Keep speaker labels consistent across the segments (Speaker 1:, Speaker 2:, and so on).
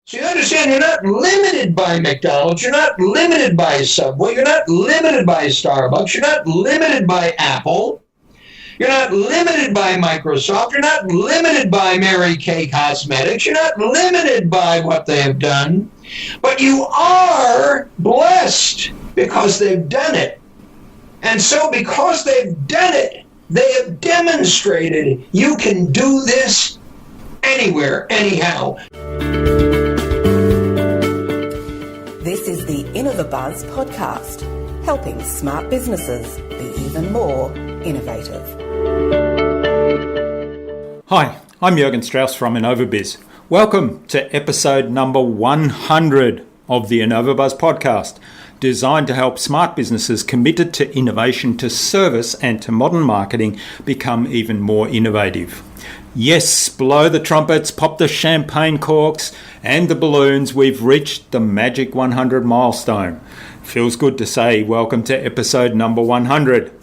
Speaker 1: So you understand, you're not limited by McDonald's, you're not limited by Subway, you're not limited by Starbucks, you're not limited by Apple, you're not limited by Microsoft, you're not limited by Mary Kay Cosmetics, you're not limited by what they have done, but you are blessed because they've done it. And so because they've done it, they have demonstrated you can do this anywhere, anyhow.
Speaker 2: This is the InnovaBuzz podcast, helping smart businesses be even more innovative.
Speaker 3: Hi, I'm Jürgen Strauss from InnovaBuzz. Welcome to episode number 100 of the InnovaBuzz podcast, designed to help smart businesses committed to innovation, to service and to modern marketing become even more innovative. Yes, blow the trumpets, pop the champagne corks and the balloons. We've reached the magic 100 milestone. Feels good to say welcome to episode number 100.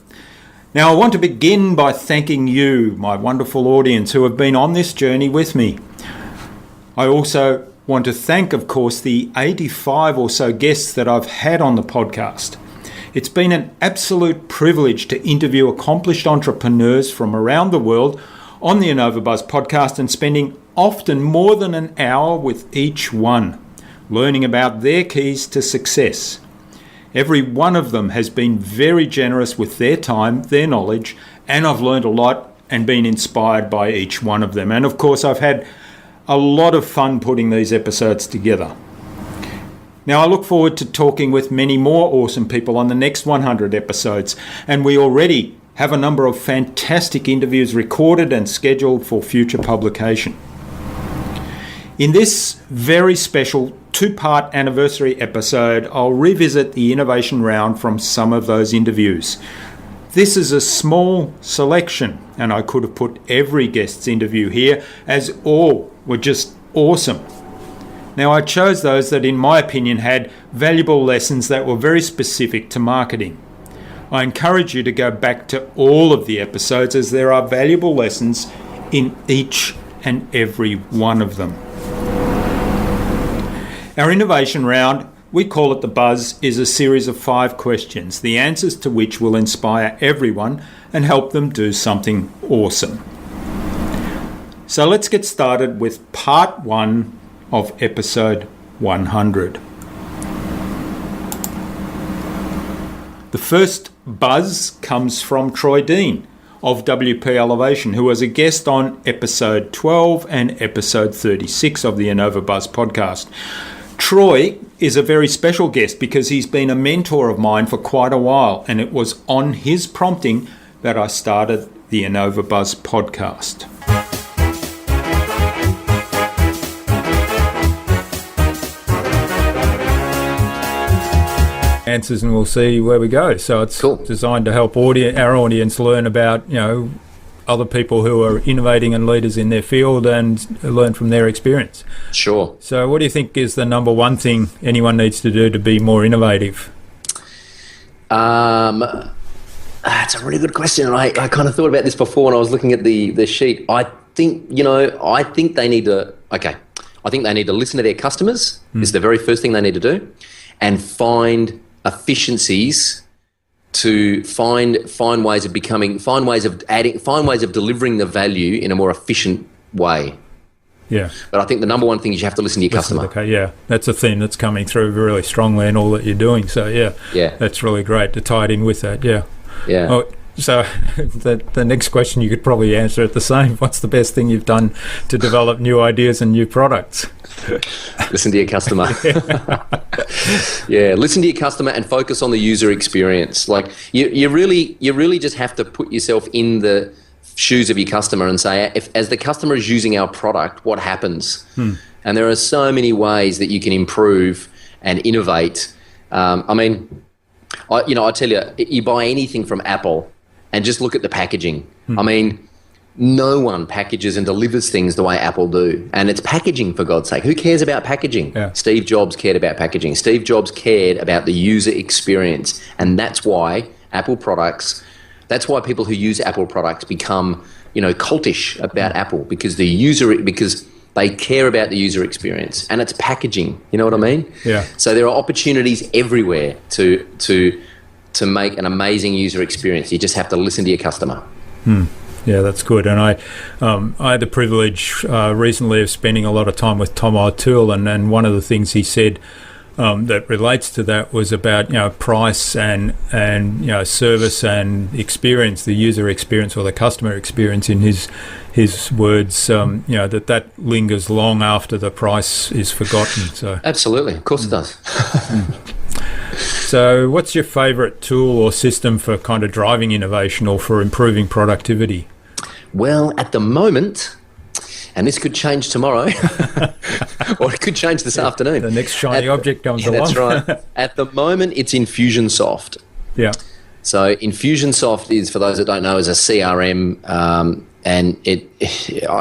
Speaker 3: Now, I want to begin by thanking you, my wonderful audience, who have been on this journey with me. I also want to thank, of course, the 85 or so guests that I've had on the podcast. It's been an absolute privilege to interview accomplished entrepreneurs from around the world on the InnovaBuzz podcast and spending often more than an hour with each one, learning about their keys to success. Every one of them has been very generous with their time, their knowledge, and I've learned a lot and been inspired by each one of them. And of course, I've had a lot of fun putting these episodes together. Now, I look forward to talking with many more awesome people on the next 100 episodes, and we already have a number of fantastic interviews recorded and scheduled for future publication. In this very special two-part anniversary episode, I'll revisit the innovation round from some of those interviews. This is a small selection, and I could have put every guest's interview here, as all were just awesome. Now, I chose those that, in my opinion, had valuable lessons that were very specific to marketing. I encourage you to go back to all of the episodes, as there are valuable lessons in each and every one of them. Our innovation round, we call it the Buzz, is a series of 5 questions, the answers to which will inspire everyone and help them do something awesome. So let's get started with part 1 of episode 100. The first buzz comes from Troy Dean of WP Elevation, who was a guest on episode 12 and episode 36 of the InnovaBuzz podcast. Troy is a very special guest because he's been a mentor of mine for quite a while, and it was on his prompting that I started the InnovaBuzz podcast. Answers, and we'll see where we go. So it's cool. Designed to help our audience learn about, other people who are innovating and leaders in their field and learn from their experience.
Speaker 4: Sure.
Speaker 3: So what do you think is the number one thing anyone needs to do to be more innovative?
Speaker 4: That's a really good question. I kind of thought about this before when I was looking at the sheet. I think they need to listen to their customers. Is the very first thing they need to do, and find efficiencies to find ways of delivering the value in a more efficient way.
Speaker 3: Yeah.
Speaker 4: But I think the number one thing is you have to listen to your customer.
Speaker 3: Okay, yeah. That's a theme that's coming through really strongly in all that you're doing. So yeah. That's really great to tie it in with that. Yeah.
Speaker 4: Yeah.
Speaker 3: Oh, so the next question you could probably answer it the same. What's the best thing you've done to develop new ideas and new products?
Speaker 4: Listen to your customer. Yeah, listen to your customer and focus on the user experience. Like you really just have to put yourself in the shoes of your customer and say, as the customer is using our product, what happens? And there are so many ways that you can improve and innovate. I tell you, you buy anything from Apple and just look at the packaging. I mean, no one packages and delivers things the way Apple do. And it's packaging, for God's sake. Who cares about packaging? Yeah. Steve Jobs cared about packaging. Steve Jobs cared about the user experience. And that's why people who use Apple products become, cultish about Apple, because They care about the user experience, and it's packaging. You know what I mean?
Speaker 3: Yeah.
Speaker 4: So there are opportunities everywhere to make an amazing user experience. You just have to listen to your customer.
Speaker 3: Yeah, that's good. And I had the privilege recently of spending a lot of time with Tom O'Toole, and one of the things he said that relates to that was about price and service and experience, the user experience or the customer experience in his words. That lingers long after the price is forgotten. So
Speaker 4: absolutely, of course it does.
Speaker 3: So, what's your favourite tool or system for kind of driving innovation or for improving productivity?
Speaker 4: Well, at the moment, and this could change tomorrow, or it could change this afternoon.
Speaker 3: The next shiny object comes along.
Speaker 4: That's right. At the moment, it's Infusionsoft.
Speaker 3: Yeah.
Speaker 4: So Infusionsoft is, for those that don't know, is a CRM, and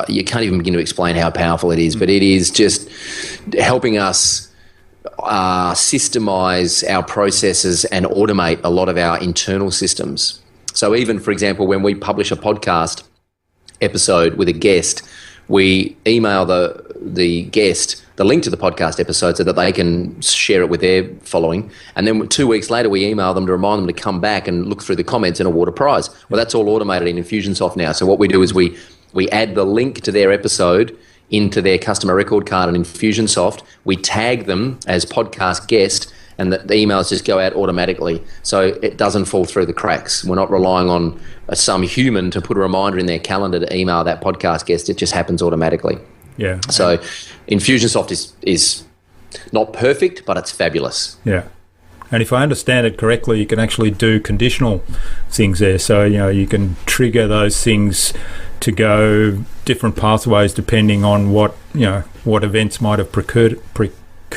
Speaker 4: you can't even begin to explain how powerful it is, but it is just helping us systemize our processes and automate a lot of our internal systems. So even, for example, when we publish a podcast episode with a guest, we email the guest the link to the podcast episode so that they can share it with their following. And then 2 weeks later, we email them to remind them to come back and look through the comments and award a prize. Well, that's all automated in Infusionsoft now. So what we do is we add the link to their episode into their customer record card in Infusionsoft. We tag them as podcast guest, and the emails just go out automatically. So it doesn't fall through the cracks. We're not relying on some human to put a reminder in their calendar to email that podcast guest. It just happens automatically.
Speaker 3: Yeah.
Speaker 4: So Infusionsoft is not perfect, but it's fabulous.
Speaker 3: Yeah. And if I understand it correctly, you can actually do conditional things there. So, you can trigger those things to go different pathways depending on what events might have procured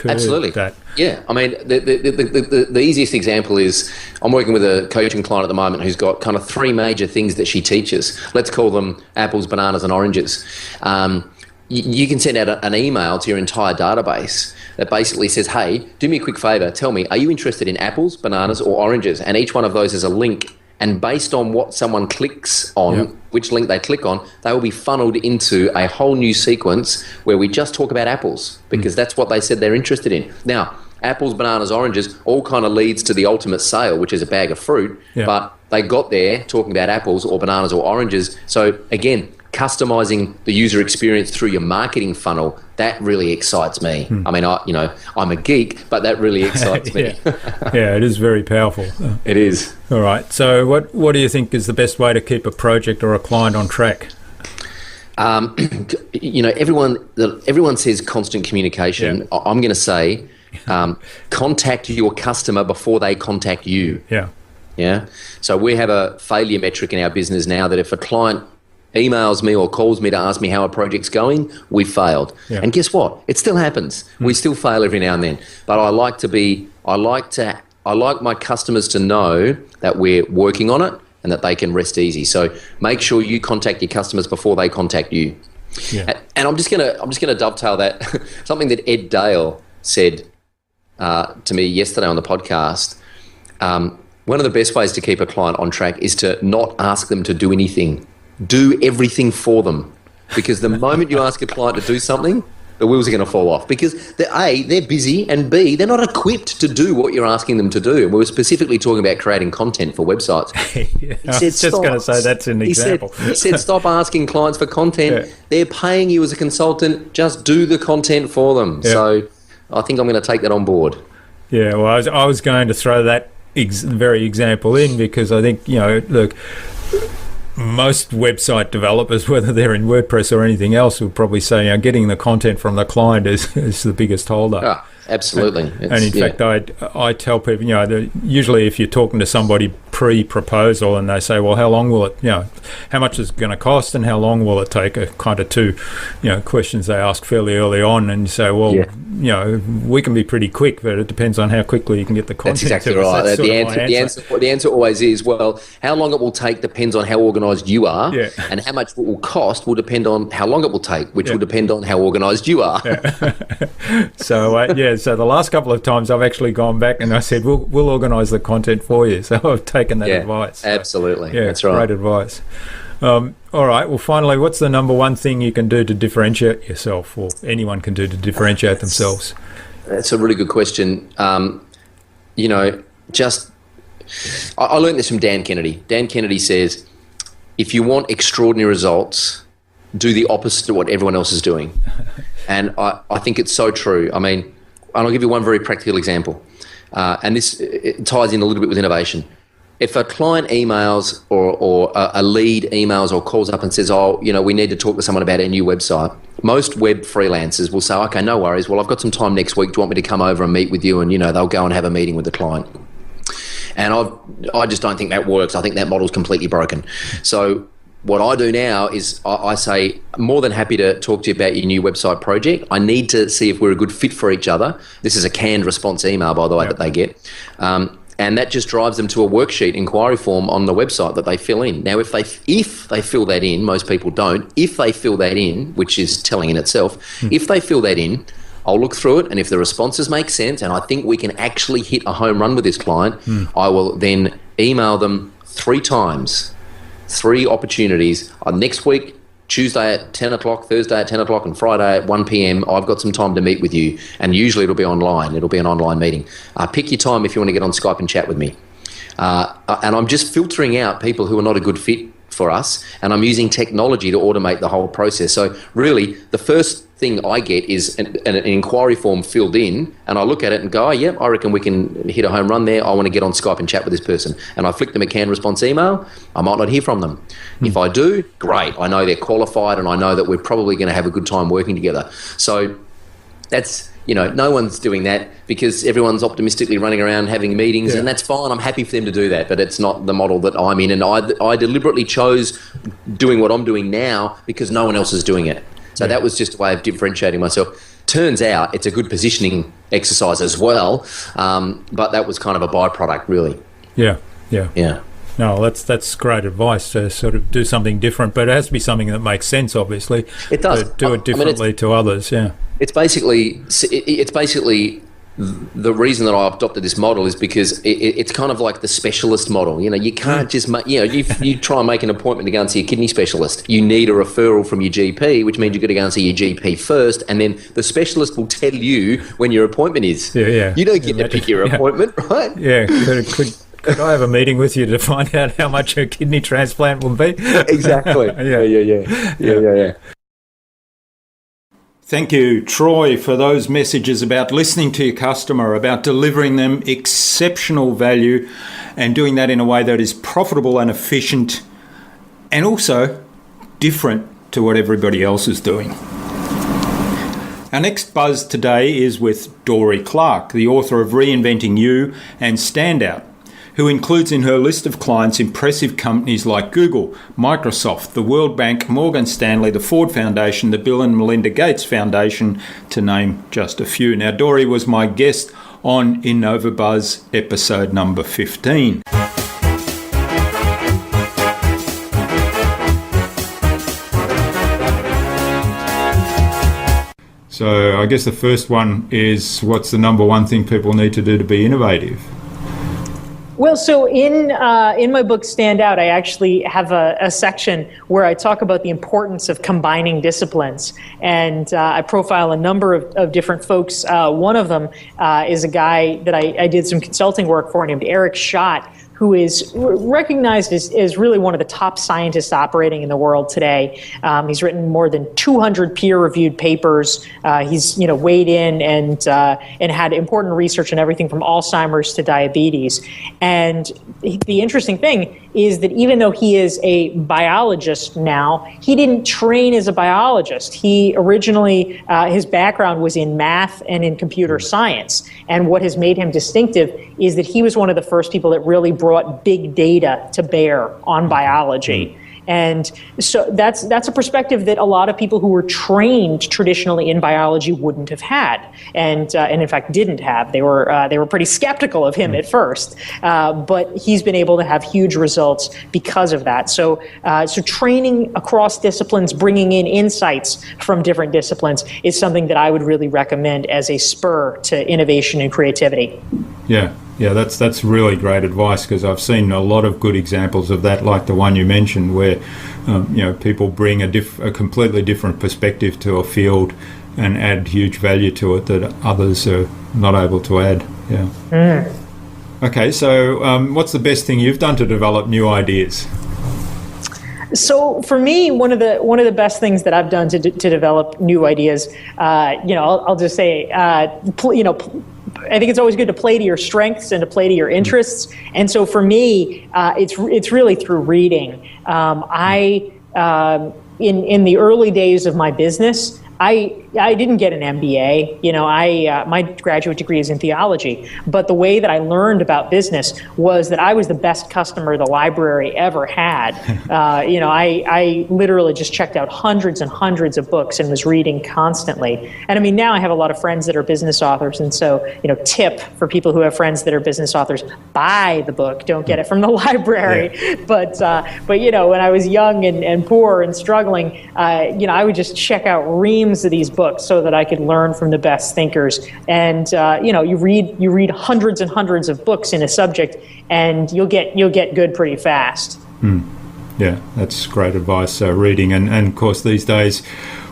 Speaker 4: Absolutely.
Speaker 3: that.
Speaker 4: Yeah. I mean, the easiest example is I'm working with a coaching client at the moment who's got kind of 3 major things that she teaches. Let's call them apples, bananas, and oranges. You can send out an email to your entire database that basically says, hey, do me a quick favor, tell me, are you interested in apples, bananas, or oranges? And each one of those is a link. And based on what someone clicks on, which link they click on, they will be funneled into a whole new sequence where we just talk about apples, because that's what they said they're interested in. Now, apples, bananas, oranges all kind of leads to the ultimate sale, which is a bag of fruit, but they got there talking about apples or bananas or oranges. So again, customizing the user experience through your marketing funnel, that really excites me. I mean, I'm a geek, but that really excites me.
Speaker 3: Yeah, it is very powerful.
Speaker 4: It is.
Speaker 3: All right. So what do you think is the best way to keep a project or a client on track? Everyone says constant communication. Yeah. I'm going to say contact your customer before they contact you. Yeah.
Speaker 4: Yeah. So we have a failure metric in our business now that if a client emails me or calls me to ask me how a project's going, we failed. Yeah. And guess what? It still happens. We still fail every now and then. But I like my customers to know that we're working on it and that they can rest easy. So make sure you contact your customers before they contact you. Yeah. And I'm just gonna dovetail that something that Ed Dale said to me yesterday on the podcast. One of the best ways to keep a client on track is to not ask them to do anything. Do everything for them, because the moment you ask a client to do something, the wheels are going to fall off, because they're busy, and B, they're not equipped to do what you're asking them to do. And we were specifically talking about creating content for websites.
Speaker 3: I was just going to say that's an example.
Speaker 4: He said, stop asking clients for content. Yeah. They're paying you as a consultant. Just do the content for them. Yeah. So I think I'm going to take that on board.
Speaker 3: Yeah, well, I was going to throw that very example in, because I think, look, most website developers, whether they're in WordPress or anything else, will probably say getting the content from the client is the biggest holdup.
Speaker 4: Ah, absolutely.
Speaker 3: And in fact, I tell people, usually if you're talking to somebody pre-proposal and they say, well, how long will it, how much is it going to cost and how long will it take, are kind of 2, questions they ask fairly early on. And you say, well, we can be pretty quick, but it depends on how quickly you can get the content.
Speaker 4: That's exactly right. The answer always is, well, how long it will take depends on how organised you are, and how much it will cost will depend on how long it will take, which will depend on how organised you are.
Speaker 3: So the last couple of times I've actually gone back and I said, we'll organise the content for you. So I've taken that advice. So,
Speaker 4: absolutely. That's right.
Speaker 3: Great advice. All right. Well, finally, what's the number one thing you can do to differentiate yourself, or anyone can do to differentiate themselves?
Speaker 4: That's a really good question. I learned this from Dan Kennedy. Dan Kennedy says, if you want extraordinary results, do the opposite of what everyone else is doing. And I think it's so true. I mean, and I'll give you one very practical example. And this it ties in a little bit with innovation. If a client emails or a lead emails or calls up and says, we need to talk to someone about a new website, most web freelancers will say, okay, no worries. Well, I've got some time next week. Do you want me to come over and meet with you? And, they'll go and have a meeting with the client. And I just don't think that works. I think that model's completely broken. So what I do now is I say, I'm more than happy to talk to you about your new website project. I need to see if we're a good fit for each other. This is a canned response email, by the way, that they get. And that just drives them to a worksheet inquiry form on the website that they fill in. Now, if they fill that in, most people don't. If they fill that in, which is telling in itself, if they fill that in, I'll look through it, and if the responses make sense and I think we can actually hit a home run with this client, I will then email them 3 times, 3 opportunities. Next week, Tuesday at 10 o'clock, Thursday at 10 o'clock, and Friday at 1 p.m, I've got some time to meet with you. And usually it'll be online. It'll be an online meeting. Pick your time if you want to get on Skype and chat with me. And I'm just filtering out people who are not a good fit for us, and I'm using technology to automate the whole process. So really, the first thing I get is an inquiry form filled in, and I look at it and go, I reckon we can hit a home run there. I want to get on Skype and chat with this person. And I flick them a canned response email. I might not hear from them. If I do, great. I know they're qualified, and I know that we're probably going to have a good time working together. So that's, no one's doing that because everyone's optimistically running around having meetings, and that's fine. I'm happy for them to do that, but it's not the model that I'm in. And I deliberately chose doing what I'm doing now because no one else is doing it. So that was just a way of differentiating myself. Turns out it's a good positioning exercise as well, but that was kind of a byproduct, really.
Speaker 3: Yeah. No, that's great advice to sort of do something different, but it has to be something that makes sense, obviously.
Speaker 4: It does.
Speaker 3: Do it differently to others,
Speaker 4: It's basically the reason that I adopted this model is because it's kind of like the specialist model. You can't just make, you try and make an appointment to go and see a kidney specialist. You need a referral from your GP, which means you've got to go and see your GP first, and then the specialist will tell you when your appointment is.
Speaker 3: Yeah.
Speaker 4: You don't get to pick your appointment, right?
Speaker 3: Yeah. Could I have a meeting with you to find out how much a kidney transplant will be?
Speaker 4: Exactly. Yeah.
Speaker 3: Thank you, Troy, for those messages about listening to your customer, about delivering them exceptional value and doing that in a way that is profitable and efficient and also different to what everybody else is doing. Our next buzz today is with Dory Clark, the author of Reinventing You and Standout, who includes in her list of clients impressive companies like Google, Microsoft, the World Bank, Morgan Stanley, the Ford Foundation, the Bill and Melinda Gates Foundation, to name just a few. Now, Dory was my guest on InnovaBuzz episode number 15. So I guess the first one is, what's the number one thing people need to do to be innovative?
Speaker 5: Well, so in my book, Stand Out, I actually have a section where I talk about the importance of combining disciplines. And I profile a number of different folks. One of them is a guy that I did some consulting work for named Eric Schott, who is recognized as really one of the top scientists operating in the world today. He's written more than 200 peer-reviewed papers. He's weighed in and had important research on everything from Alzheimer's to diabetes. And the interesting thing is that even though he is a biologist now, he didn't train as a biologist. He originally, his background was in math and in computer science. And what has made him distinctive is that he was one of the first people that really brought big data to bear on biology. And so that's a perspective that a lot of people who were trained traditionally in biology wouldn't have had, and in fact didn't have. They were pretty skeptical of him at first, but he's been able to have huge results because of that. So training across disciplines, bringing in insights from different disciplines, is something that I would really recommend as a spur to innovation and creativity.
Speaker 3: Yeah. Yeah, that's really great advice, because I've seen a lot of good examples of that, like the one you mentioned, where people bring a completely different perspective to a field and add huge value to it that others are not able to add. Yeah. Okay, so what's the best thing you've done to develop new ideas?
Speaker 5: So for me, one of the best things that I've done to develop new ideas, I'll just say, I think it's always good to play to your strengths and to play to your interests. And so for me, it's really through reading. In the early days of my business, I didn't get an MBA. My graduate degree is in theology, but the way that I learned about business was that I was the best customer the library ever had. I literally just checked out hundreds and hundreds of books and was reading constantly. And I mean, now I have a lot of friends that are business authors, and so, tip for people who have friends that are business authors: buy the book, don't get it from the library. Yeah. But when I was young and poor and struggling, I would just check out reams of these books so that I could learn from the best thinkers. And you read hundreds and hundreds of books in a subject, and you'll get good pretty fast.
Speaker 3: Yeah, that's great advice. Reading, and of course these days,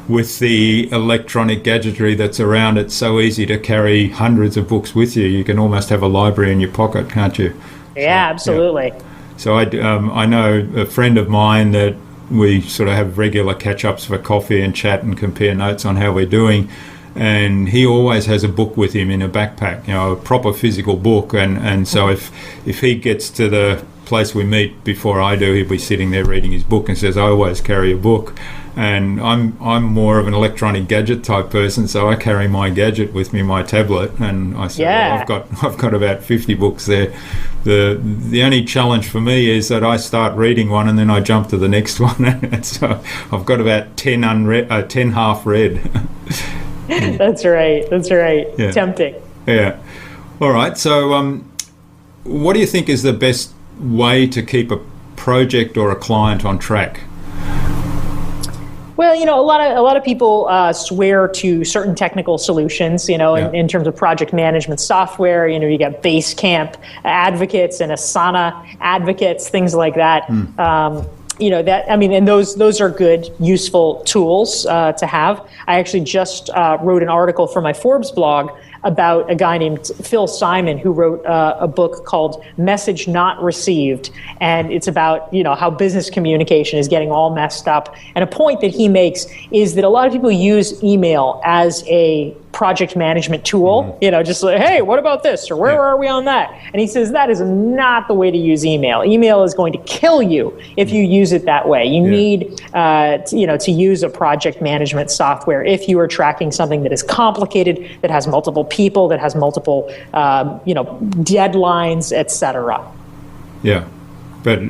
Speaker 3: with the electronic gadgetry that's around, it's so easy to carry hundreds of books with you. You can almost have a library in your pocket, can't you?
Speaker 5: Yeah, absolutely.
Speaker 3: Yeah. So I know a friend of mine that we sort of have regular catch-ups for coffee and chat and compare notes on how we're doing. And he always has a book with him in a backpack, a proper physical book. And so if he gets to the place we meet before I do, he'll be sitting there reading his book and says, I always carry a book. And I'm more of an electronic gadget type person, so I carry my gadget with me, my tablet, and I say, well, I've got about 50 books there. The only challenge for me is that I start reading one and then I jump to the next one, and so I've got about 10 half read.
Speaker 5: That's right. Yeah. Tempting.
Speaker 3: Yeah. All right. So, what do you think is the best way to keep a project or a client on track?
Speaker 5: Well, a lot of people swear to certain technical solutions, in terms of project management software. You got Basecamp advocates and Asana advocates, things like that. And those are good, useful tools to have. I actually just wrote an article for my Forbes blog about a guy named Phil Simon, who wrote a book called Message Not Received. And it's about, how business communication is getting all messed up. And a point that he makes is that a lot of people use email as a project management tool, just like, hey, what about this? Or where are we on that? And he says that is not the way to use email. Email is going to kill you if you use it that way. You need, to use a project management software if you are tracking something that is complicated, that has multiple people, that has multiple, deadlines, etc. Yeah,
Speaker 3: but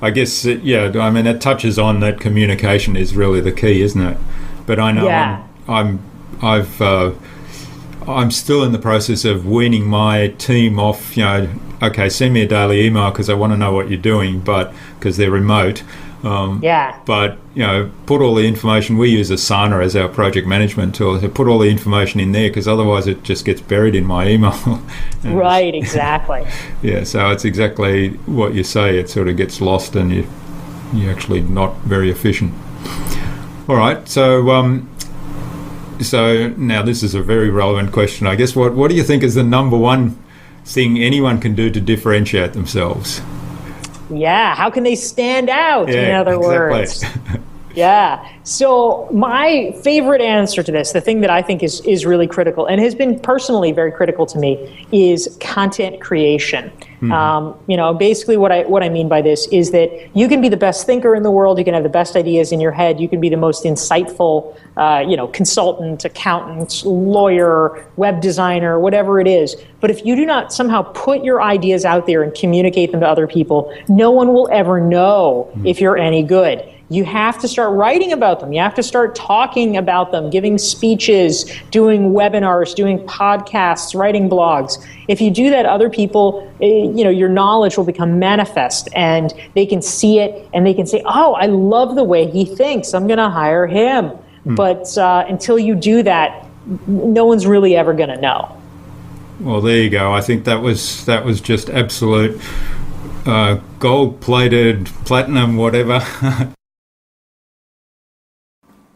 Speaker 3: I guess, it touches on that communication is really the key, isn't it? But I know I'm still in the process of weaning my team off, okay, send me a daily email because I want to know what you're doing, but because they're remote. But, put all the information. We use Asana as our project management tool. So put all the information in there, because otherwise it just gets buried in my email.
Speaker 5: Right, exactly.
Speaker 3: Yeah, so it's exactly what you say. It sort of gets lost and you're actually not very efficient. All right, so now this is a very relevant question, I guess. What do you think is the number one thing anyone can do to differentiate themselves?
Speaker 5: Yeah, how can they stand out, in other words? Yeah. So my favorite answer to this, the thing that I think is really critical and has been personally very critical to me, is content creation. Basically what I mean by this is that you can be the best thinker in the world, you can have the best ideas in your head, you can be the most insightful, consultant, accountant, lawyer, web designer, whatever it is. But if you do not somehow put your ideas out there and communicate them to other people, no one will ever know if you're any good. You have to start writing about them. You have to start talking about them, giving speeches, doing webinars, doing podcasts, writing blogs. If you do that, other people, your knowledge will become manifest, and they can see it and they can say, oh, I love the way he thinks. I'm going to hire him. But until you do that, no one's really ever going to know.
Speaker 3: Well, there you go. I think that was just absolute gold-plated, platinum, whatever.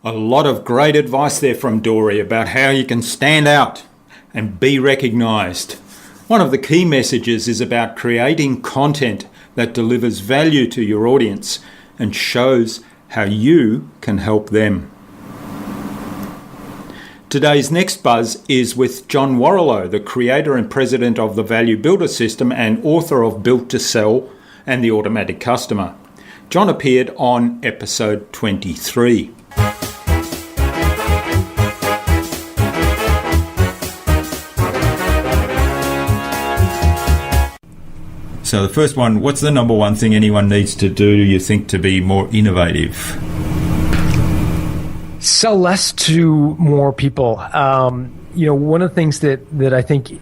Speaker 3: A lot of great advice there from Dory about how you can stand out and be recognised. One of the key messages is about creating content that delivers value to your audience and shows how you can help them. Today's next buzz is with John Warrilow, the creator and president of the Value Builder System and author of Built to Sell and the Automatic Customer. John appeared on episode 23. So the first one, what's the number one thing anyone needs to do, you think, to be more innovative?
Speaker 6: Sell less to more people. One of the things that I think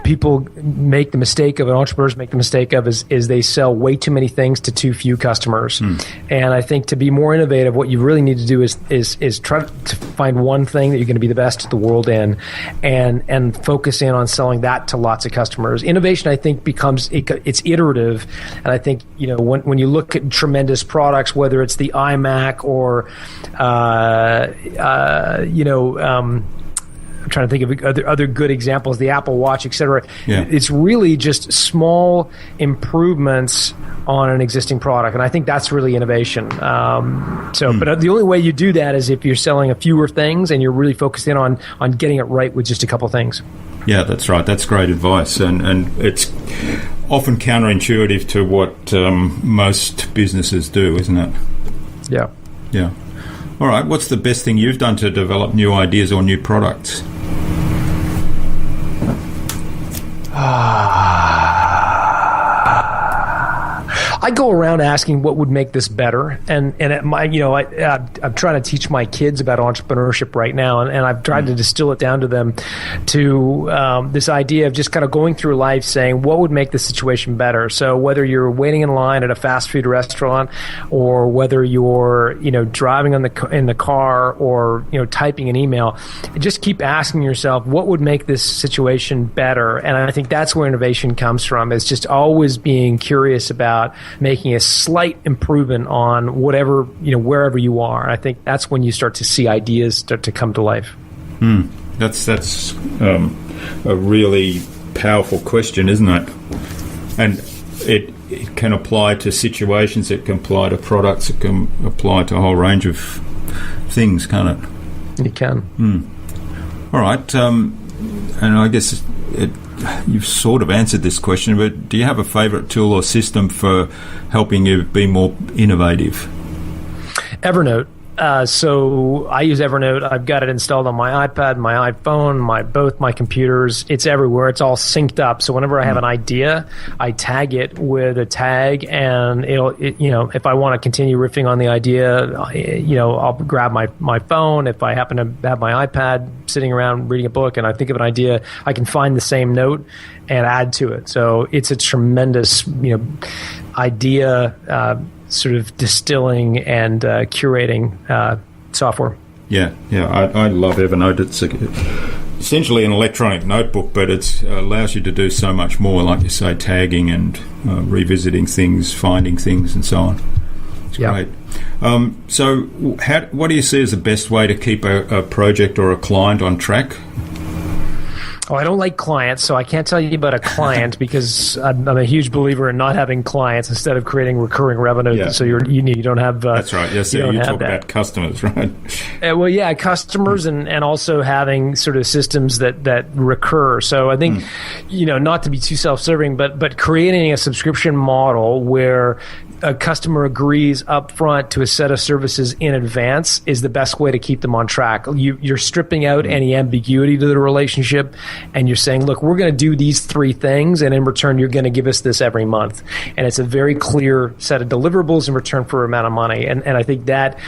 Speaker 6: people make the mistake of, and entrepreneurs make the mistake of, is they sell way too many things to too few customers. And I think to be more innovative, what you really need to do is try to find one thing that you're going to be the best in the world in, and focus in on selling that to lots of customers. Innovation, I think, it's iterative, and I think when you look at tremendous products, whether it's the iMac or I'm trying to think of other good examples, the Apple Watch, et cetera.
Speaker 3: Yeah.
Speaker 6: It's really just small improvements on an existing product, and I think that's really innovation. But the only way you do that is if you're selling a fewer things and you're really focused in on getting it right with just a couple things.
Speaker 3: Yeah, that's right. That's great advice, and it's often counterintuitive to what most businesses do, isn't it?
Speaker 6: Yeah.
Speaker 3: Yeah. All right. What's the best thing you've done to develop new ideas or new products?
Speaker 6: I go around asking what would make this better, and I'm trying to teach my kids about entrepreneurship right now, and I've tried to distill it down to them to this idea of just kind of going through life saying what would make the situation better. So whether you're waiting in line at a fast food restaurant, or whether you're driving in the car, or typing an email, just keep asking yourself what would make this situation better. And I think that's where innovation comes from. It's just always being curious about making a slight improvement on whatever, wherever you are. I think that's when you start to see ideas start to come to life.
Speaker 3: That's a really powerful question, isn't it? And it can apply to situations, it can apply to products, it can apply to a whole range of things, can't it?
Speaker 6: It can.
Speaker 3: All right. And I guess you've sort of answered this question, but do you have a favourite tool or system for helping you be more innovative?
Speaker 6: Evernote. So I use Evernote. I've got it installed on my iPad, my iPhone, both my computers. It's everywhere. It's all synced up. So whenever I have an idea, I tag it with a tag, and if I want to continue riffing on the idea, I'll grab my phone. If I happen to have my iPad sitting around reading a book and I think of an idea, I can find the same note and add to it. So it's a tremendous, idea sort of distilling and curating software.
Speaker 3: Yeah, I love Evernote. It's essentially an electronic notebook, but it allows you to do so much more, like you say, tagging and revisiting things, finding things, and so on. It's great. So what do you see as the best way to keep a project or a client on track?
Speaker 6: Oh, I don't like clients, so I can't tell you about a client because I'm a huge believer in not having clients instead of creating recurring revenue.
Speaker 3: Yeah.
Speaker 6: So you don't have.
Speaker 3: That's right. Yes, you talk about customers, right?
Speaker 6: Well, yeah, customers and also having sort of systems that recur. So I think, not to be too self-serving, but creating a subscription model where a customer agrees up front to a set of services in advance is the best way to keep them on track. You're stripping out any ambiguity to the relationship, and you're saying, look, we're going to do these 3 things, and in return, you're going to give us this every month. And it's a very clear set of deliverables in return for an amount of money. And I think that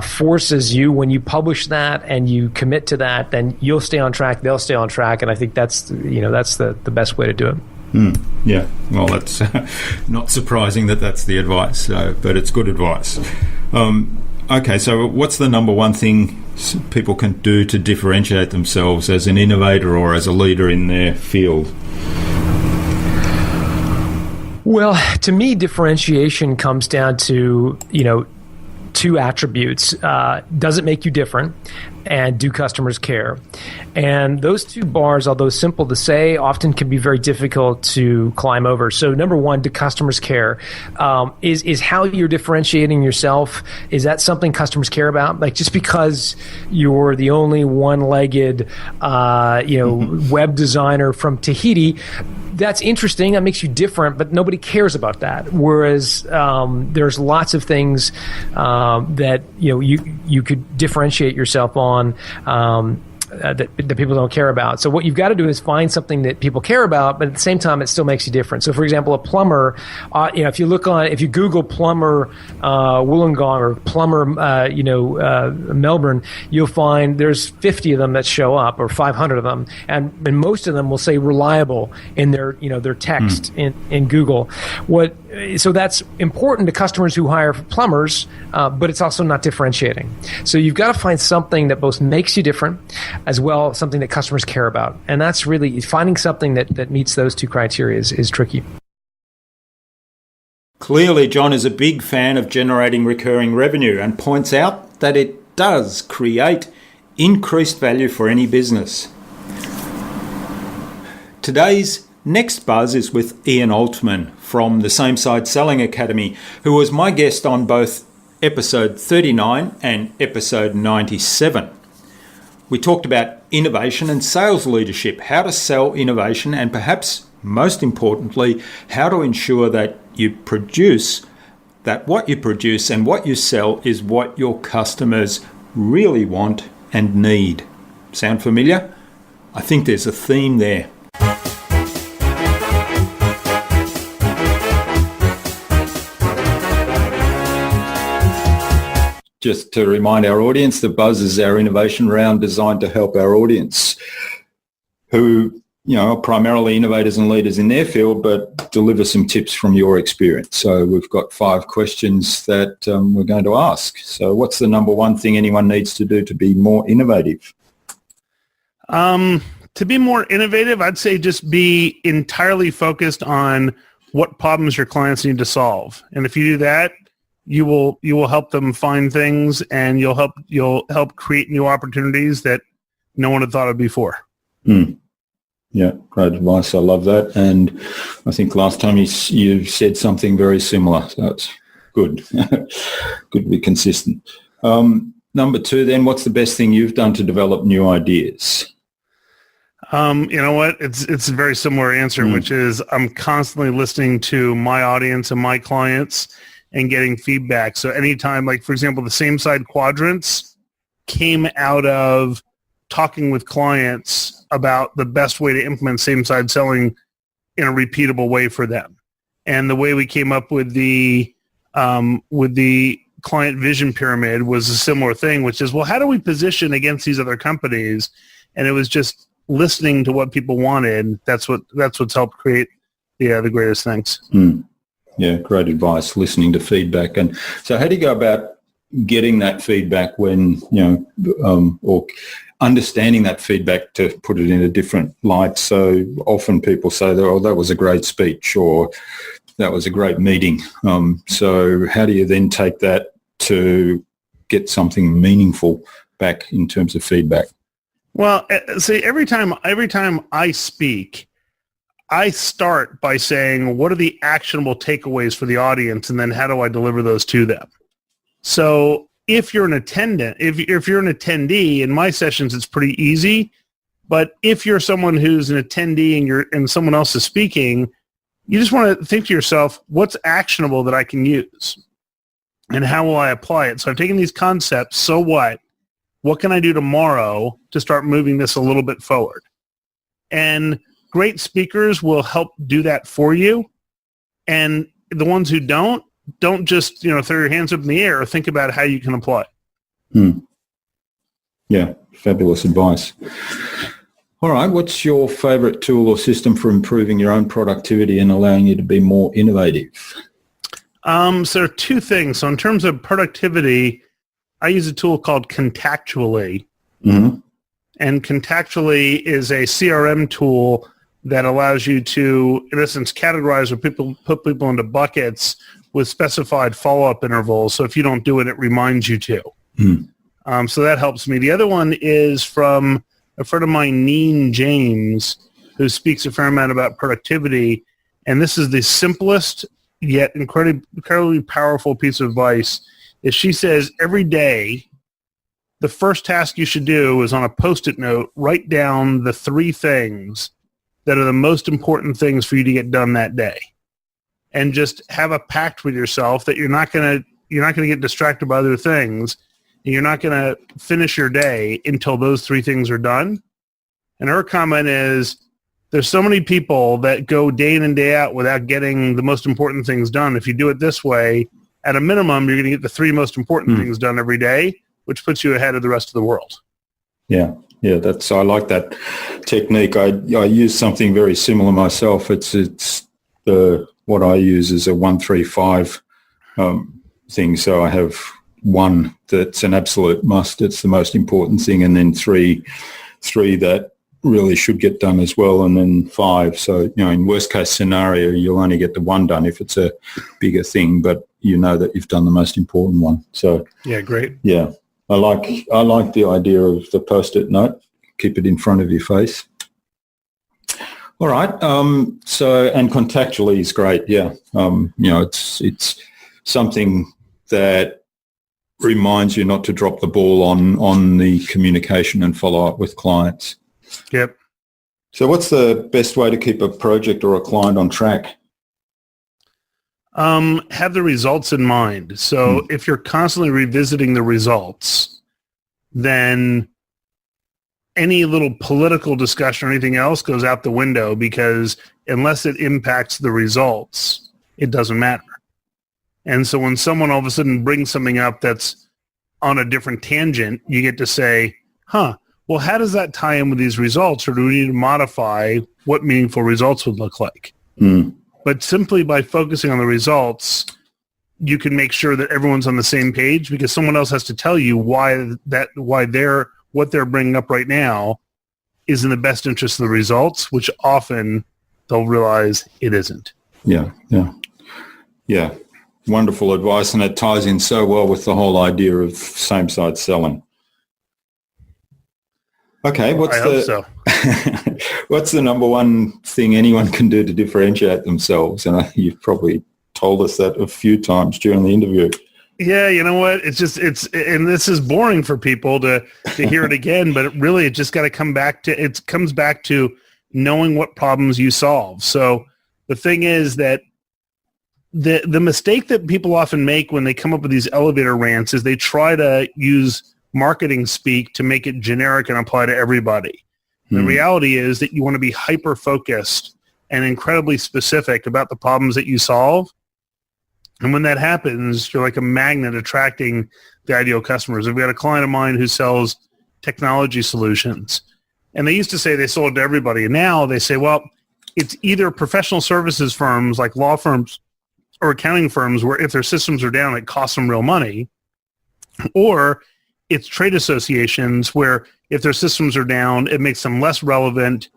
Speaker 6: forces you, when you publish that and you commit to that, then you'll stay on track, they'll stay on track. And I think that's the best way to do it.
Speaker 3: Yeah, well, that's not surprising that's the advice, but it's good advice. Okay, so what's the number one thing people can do to differentiate themselves as an innovator or as a leader in their field?
Speaker 6: Well, to me, differentiation comes down to, two attributes. Does it make you different? And do customers care? And those two bars, although simple to say, often can be very difficult to climb over. So number one, do customers care? Is how you're differentiating yourself, is that something customers care about? Like just because you're the only one-legged, web designer from Tahiti, that's interesting. That makes you different, but nobody cares about that. Whereas there's lots of things that you could differentiate yourself on that people don't care about. So what you've got to do is find something that people care about, but at the same time, it still makes you different. So, for example, a plumber, if you Google plumber Wollongong or plumber, Melbourne, you'll find there's 50 of them that show up, or 500 of them, and most of them will say reliable in their text in Google. So that's important to customers who hire plumbers, but it's also not differentiating. So you've got to find something that both makes you different, as well something that customers care about. And that's really finding something that meets those two criteria is tricky.
Speaker 3: Clearly, John is a big fan of generating recurring revenue and points out that it does create increased value for any business. Today's next buzz is with Ian Altman from the Same Side Selling Academy, who was my guest on both episode 39 and episode 97. We talked about innovation and sales leadership, how to sell innovation, and perhaps most importantly, how to ensure that what you produce and what you sell is what your customers really want and need. Sound familiar? I think there's a theme there. Just to remind our audience, the Buzz is our innovation round designed to help our audience who, are primarily innovators and leaders in their field, but deliver some tips from your experience. So we've got 5 questions that we're going to ask. So what's the number one thing anyone needs to do to be more innovative?
Speaker 7: To be more innovative, I'd say just be entirely focused on what problems your clients need to solve. And if you do that, you will help them find things, and you'll help create new opportunities that no one had thought of before.
Speaker 3: Yeah, great advice. I love that. And I think last time you said something very similar. So it's good. Good to be consistent. Number 2 then, what's the best thing you've done to develop new ideas?
Speaker 7: You know what? It's a very similar answer, which is I'm constantly listening to my audience and my clients and getting feedback. So anytime, like for example, the Same Side quadrants came out of talking with clients about the best way to implement same side selling in a repeatable way for them. And the way we came up with the client vision pyramid was a similar thing, which is, well, how do we position against these other companies? And it was just listening to what people wanted. That's what's helped create the greatest things.
Speaker 3: Yeah, great advice, listening to feedback. And so how do you go about getting that feedback when, or understanding that feedback, to put it in a different light? So often people say, that was a great speech, or that was a great meeting. So how do you then take that to get something meaningful back in terms of feedback?
Speaker 7: Well, see, every time I speak, I start by saying, what are the actionable takeaways for the audience, and then how do I deliver those to them? So if you're an attendant, if you're an attendee in my sessions, it's pretty easy. But if you're someone who's an attendee and someone else is speaking, you just want to think to yourself, what's actionable that I can use, and how will I apply it? So I've taken these concepts. So what? What can I do tomorrow to start moving this a little bit forward? And great speakers will help do that for you. And the ones who don't just, throw your hands up in the air, or think about how you can apply it.
Speaker 3: Yeah, fabulous advice. All right, what's your favorite tool or system for improving your own productivity and allowing you to be more innovative?
Speaker 7: So there are 2 things. So in terms of productivity, I use a tool called Contactually.
Speaker 3: Mm-hmm.
Speaker 7: And Contactually is a CRM tool that allows you to, in essence, categorize or put people into buckets with specified follow-up intervals. So if you don't do it, it reminds you to. So that helps me. The other one is from a friend of mine, Neen James, who speaks a fair amount about productivity. And this is the simplest yet incredibly powerful piece of advice. Is she says every day, the first task you should do is on a Post-it note, write down the 3 things that are the most important things for you to get done that day. And just have a pact with yourself that you're not going to get distracted by other things. And you're not going to finish your day until those 3 things are done. And her comment is, there's so many people that go day in and day out without getting the most important things done. If you do it this way, at a minimum, you're going to get the 3 most important things done every day, which puts you ahead of the rest of the world.
Speaker 3: Yeah, I like that technique. I use something very similar myself. What I use is a 1-3-5 thing. So I have 1 that's an absolute must. It's the most important thing, and then 3 that really should get done as well, and then 5. So, in worst case scenario, you'll only get the 1 done if it's a bigger thing, but you know that you've done the most important one. So
Speaker 7: yeah, great.
Speaker 3: Yeah, I like the idea of the Post-it note. Keep it in front of your face. All right. So, and Contactually is great. Yeah. It's something that reminds you not to drop the ball on the communication and follow up with clients.
Speaker 7: Yep.
Speaker 3: So what's the best way to keep a project or a client on track?
Speaker 7: Have the results in mind. So if you're constantly revisiting the results, then any little political discussion or anything else goes out the window, because unless it impacts the results, it doesn't matter. And so when someone all of a sudden brings something up that's on a different tangent, you get to say, well, how does that tie in with these results? Or do we need to modify what meaningful results would look like? But simply by focusing on the results, you can make sure that everyone's on the same page, because someone else has to tell you why what they're bringing up right now is in the best interest of the results, which often they'll realize it isn't.
Speaker 3: Yeah. Wonderful advice, and it ties in so well with the whole idea of same-side selling. Okay, what's the number one thing anyone can do to differentiate themselves? And you've probably told us that a few times during the interview.
Speaker 7: Yeah, you know what? And this is boring for people to hear it again, but it just got to come back to, it comes back to knowing what problems you solve. So the thing is that the mistake that people often make when they come up with these elevator rants is they try to use marketing speak to make it generic and apply to everybody. The reality is that you want to be hyper-focused and incredibly specific about the problems that you solve. And when that happens, you're like a magnet attracting the ideal customers. I've got a client of mine who sells technology solutions, and they used to say they sold to everybody. And now they say, well, it's either professional services firms like law firms or accounting firms where if their systems are down, it costs them real money, or it's trade associations where if their systems are down, it makes them less relevant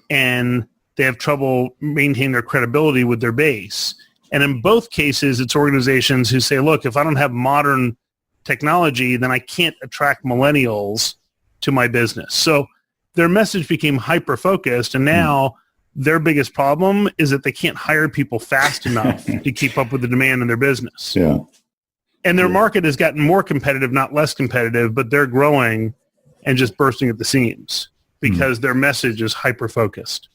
Speaker 7: and they have trouble maintaining their credibility with their base. And in both cases, it's organizations who say, look, if I don't have modern technology, then I can't attract millennials to my business. So their message became hyper-focused, and now their biggest problem is that they can't hire people fast enough to keep up with the demand in their business.
Speaker 3: Yeah.
Speaker 7: And their market has gotten more competitive, not less competitive, but they're growing and just bursting at the seams because their message is hyper-focused.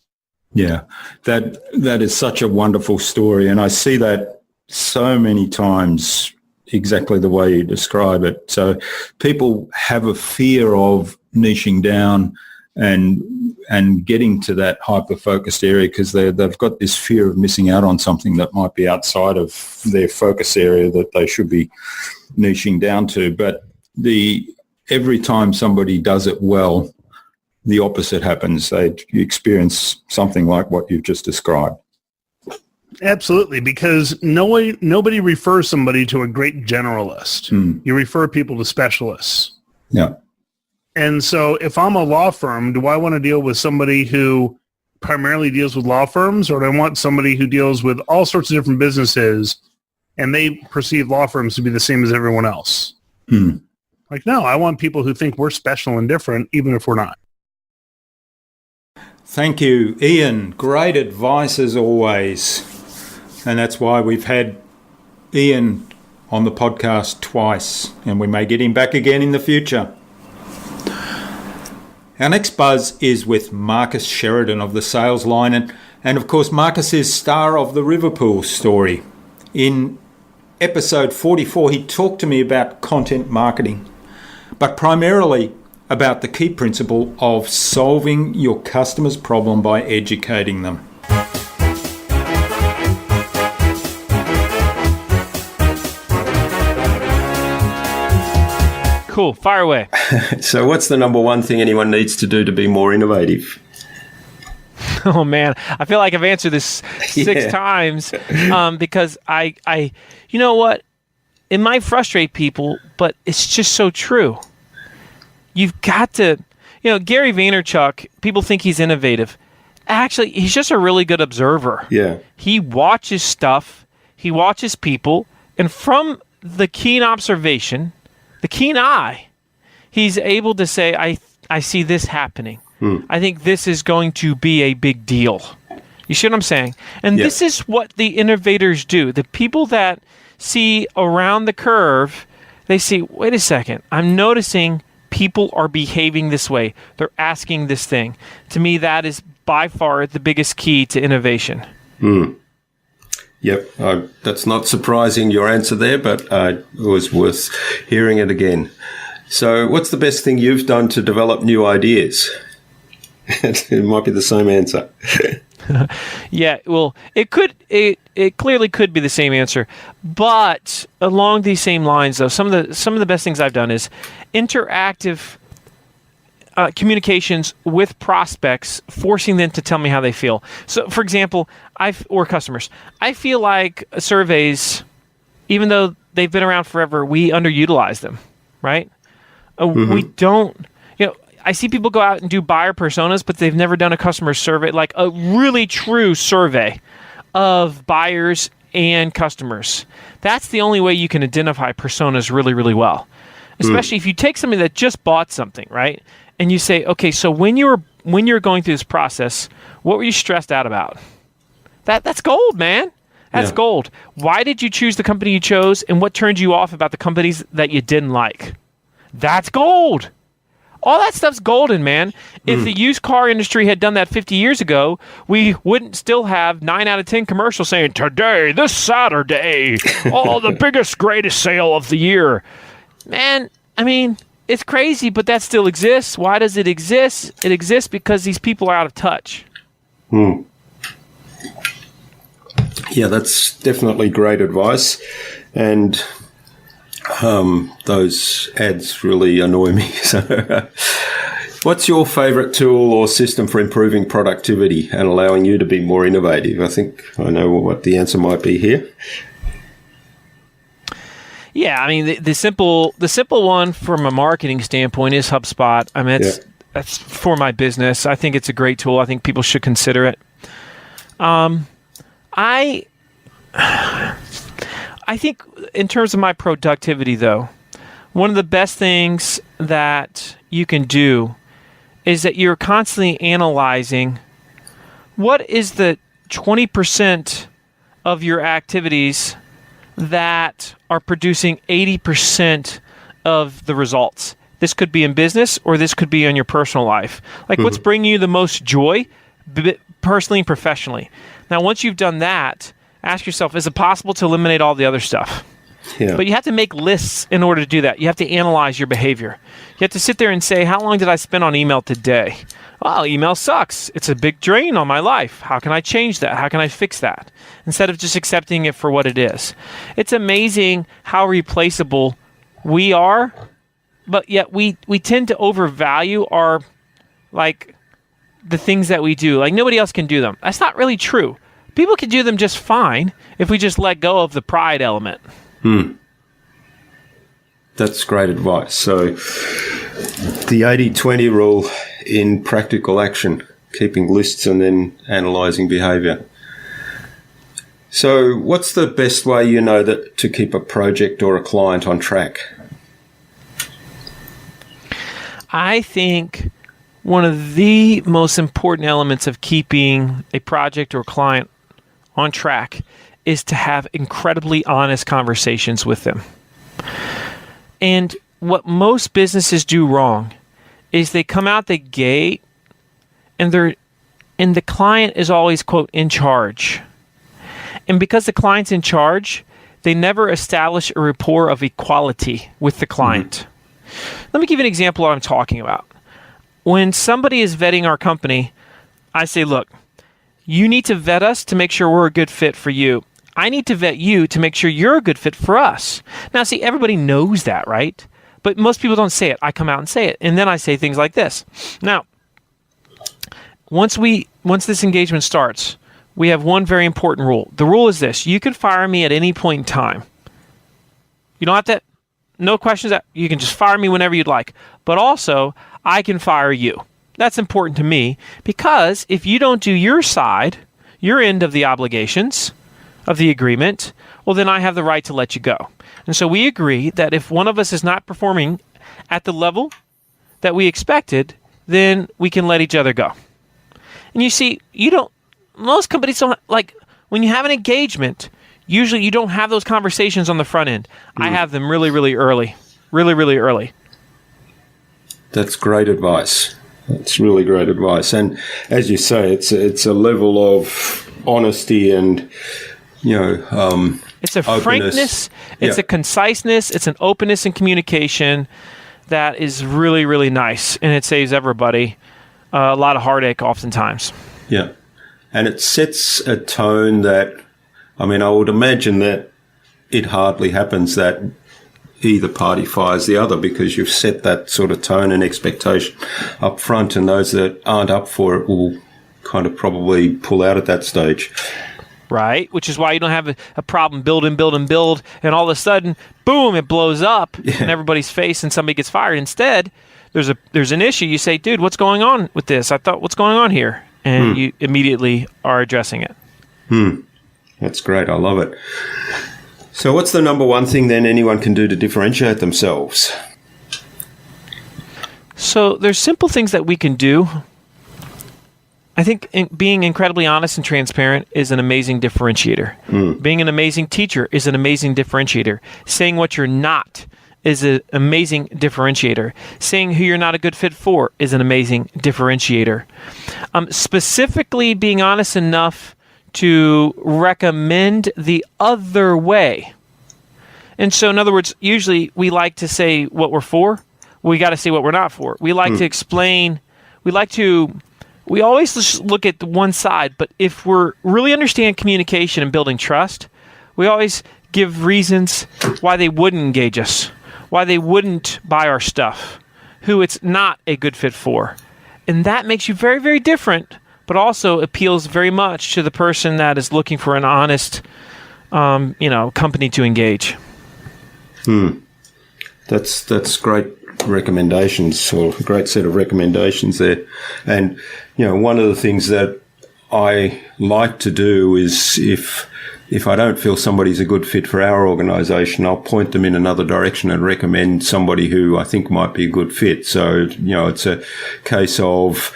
Speaker 3: Yeah, that is such a wonderful story, and I see that so many times exactly the way you describe it. So people have a fear of niching down and getting to that hyper-focused area because they've got this fear of missing out on something that might be outside of their focus area that they should be niching down to. But every time somebody does it well, the opposite happens. You experience something like what you've just described.
Speaker 7: Absolutely, because nobody refers somebody to a great generalist. You refer people to specialists.
Speaker 3: Yeah.
Speaker 7: And so if I'm a law firm, do I want to deal with somebody who primarily deals with law firms, or do I want somebody who deals with all sorts of different businesses and they perceive law firms to be the same as everyone else? Like, no, I want people who think we're special and different, even if we're not.
Speaker 3: Thank you, Ian. Great advice as always. And that's why we've had Ian on the podcast twice, and we may get him back again in the future. Our next buzz is with Marcus Sheridan of the Sales Line, and of course Marcus is star of the Liverpool story. In episode 44 he talked to me about content marketing, but primarily about the key principle of solving your customer's problem by educating them.
Speaker 8: Cool. Fire away.
Speaker 9: So what's the number one thing anyone needs to do to be more innovative?
Speaker 8: Oh, man. I feel like I've answered this six times because I, you know what? It might frustrate people, but it's just so true. You've got to, Gary Vaynerchuk, people think he's innovative. Actually, he's just a really good observer.
Speaker 9: Yeah.
Speaker 8: He watches stuff. He watches people. And from the keen observation, the keen eye, he's able to say, I see this happening. I think this is going to be a big deal. You see what I'm saying? And this is what the innovators do. The people that see around the curve, they see, wait a second, I'm noticing people are behaving this way. They're asking this thing. To me, that is by far the biggest key to innovation.
Speaker 9: Yep, that's not surprising, your answer there, but it was worth hearing it again. So what's the best thing you've done to develop new ideas? It might be the same answer.
Speaker 8: Yeah, well, it clearly could be the same answer, but along these same lines, though, some of the best things I've done is interactive communications with prospects, forcing them to tell me how they feel. So, for example, or customers, I feel like surveys, even though they've been around forever, we underutilize them, right? We don't. I see people go out and do buyer personas, but they've never done a customer survey, like a really true survey of buyers and customers. That's the only way you can identify personas really, really well, especially if you take somebody that just bought something, right? And you say, okay, so when you were going through this process, what were you stressed out about? That's gold, man. That's gold. Why did you choose the company you chose, and what turned you off about the companies that you didn't like? That's gold. All that stuff's golden, man. If the used car industry had done that 50 years ago, we wouldn't still have 9 out of 10 commercials saying, today, this Saturday, the biggest, greatest sale of the year. Man, I mean, it's crazy, but that still exists. Why does it exist? It exists because these people are out of touch.
Speaker 9: Yeah, that's definitely great advice. And those ads really annoy me. So, what's your favorite tool or system for improving productivity and allowing you to be more innovative? I think I know what the answer might be here.
Speaker 8: Yeah, I mean the simple one from a marketing standpoint is HubSpot. I mean that's for my business. I think it's a great tool. I think people should consider it. I think in terms of my productivity, though, one of the best things that you can do is that you're constantly analyzing what is the 20% of your activities that are producing 80% of the results. This could be in business or this could be in your personal life. Like what's bringing you the most joy personally and professionally. Now, once you've done that, ask yourself, is it possible to eliminate all the other stuff?
Speaker 9: Yeah.
Speaker 8: But you have to make lists in order to do that. You have to analyze your behavior. You have to sit there and say, how long did I spend on email today? Well, email sucks. It's a big drain on my life. How can I change that? How can I fix that? Instead of just accepting it for what it is. It's amazing how replaceable we are, but yet we tend to overvalue the things that we do. Like nobody else can do them. That's not really true. People can do them just fine if we just let go of the pride element.
Speaker 9: That's great advice. So the 80-20 rule in practical action, keeping lists and then analysing behaviour. So what's the best way you know that to keep a project or a client on track?
Speaker 8: I think one of the most important elements of keeping a project or client on track is to have incredibly honest conversations with them. And what most businesses do wrong is they come out the gate and the client is always, quote, in charge. And because the client's in charge, they never establish a rapport of equality with the client. Let me give you an example of what I'm talking about. When somebody is vetting our company, I say, look, you need to vet us to make sure we're a good fit for you. I need to vet you to make sure you're a good fit for us. Now, see, everybody knows that, right? But most people don't say it. I come out and say it. And then I say things like this. Now, once this engagement starts, we have one very important rule. The rule is this. You can fire me at any point in time. You don't have to, no questions. You can just fire me whenever you'd like. But also, I can fire you. That's important to me because if you don't do your side, your end of the obligations of the agreement, well, then I have the right to let you go. And so we agree that if one of us is not performing at the level that we expected, then we can let each other go. And you see, most companies don't, like, when you have an engagement, usually you don't have those conversations on the front end. I have them really, really early. Really, really early.
Speaker 9: That's great advice. That's really great advice. And as you say, it's a level of honesty and,
Speaker 8: it's a
Speaker 9: openness.
Speaker 8: Frankness, it's a conciseness, it's an openness in communication that is really, really nice. And it saves everybody a lot of heartache oftentimes.
Speaker 9: Yeah. And it sets a tone that, I would imagine that it hardly happens that either party fires the other because you've set that sort of tone and expectation up front, and those that aren't up for it will kind of probably pull out at that stage.
Speaker 8: Right, which is why you don't have a problem build, and all of a sudden, boom, it blows up in everybody's face and somebody gets fired. Instead, there's an issue. You say, dude, what's going on with this? What's going on here? And you immediately are addressing it.
Speaker 9: That's great. I love it. So what's the number one thing then anyone can do to differentiate themselves?
Speaker 8: So there's simple things that we can do. I think being incredibly honest and transparent is an amazing differentiator. Being an amazing teacher is an amazing differentiator. Saying what you're not is an amazing differentiator. Saying who you're not a good fit for is an amazing differentiator. Specifically being honest enough to recommend the other way. And so, in other words, usually we like to say what we're for. We got to say what we're not for. We like to explain. We always just look at the one side, but if we're really understand communication and building trust, we always give reasons why they wouldn't engage us, why they wouldn't buy our stuff, who it's not a good fit for. And that makes you very, very different, but also appeals very much to the person that is looking for an honest, company to engage.
Speaker 9: That's great recommendations, or a great set of recommendations there. And, one of the things that I like to do is if I don't feel somebody's a good fit for our organisation, I'll point them in another direction and recommend somebody who I think might be a good fit. So, it's a case of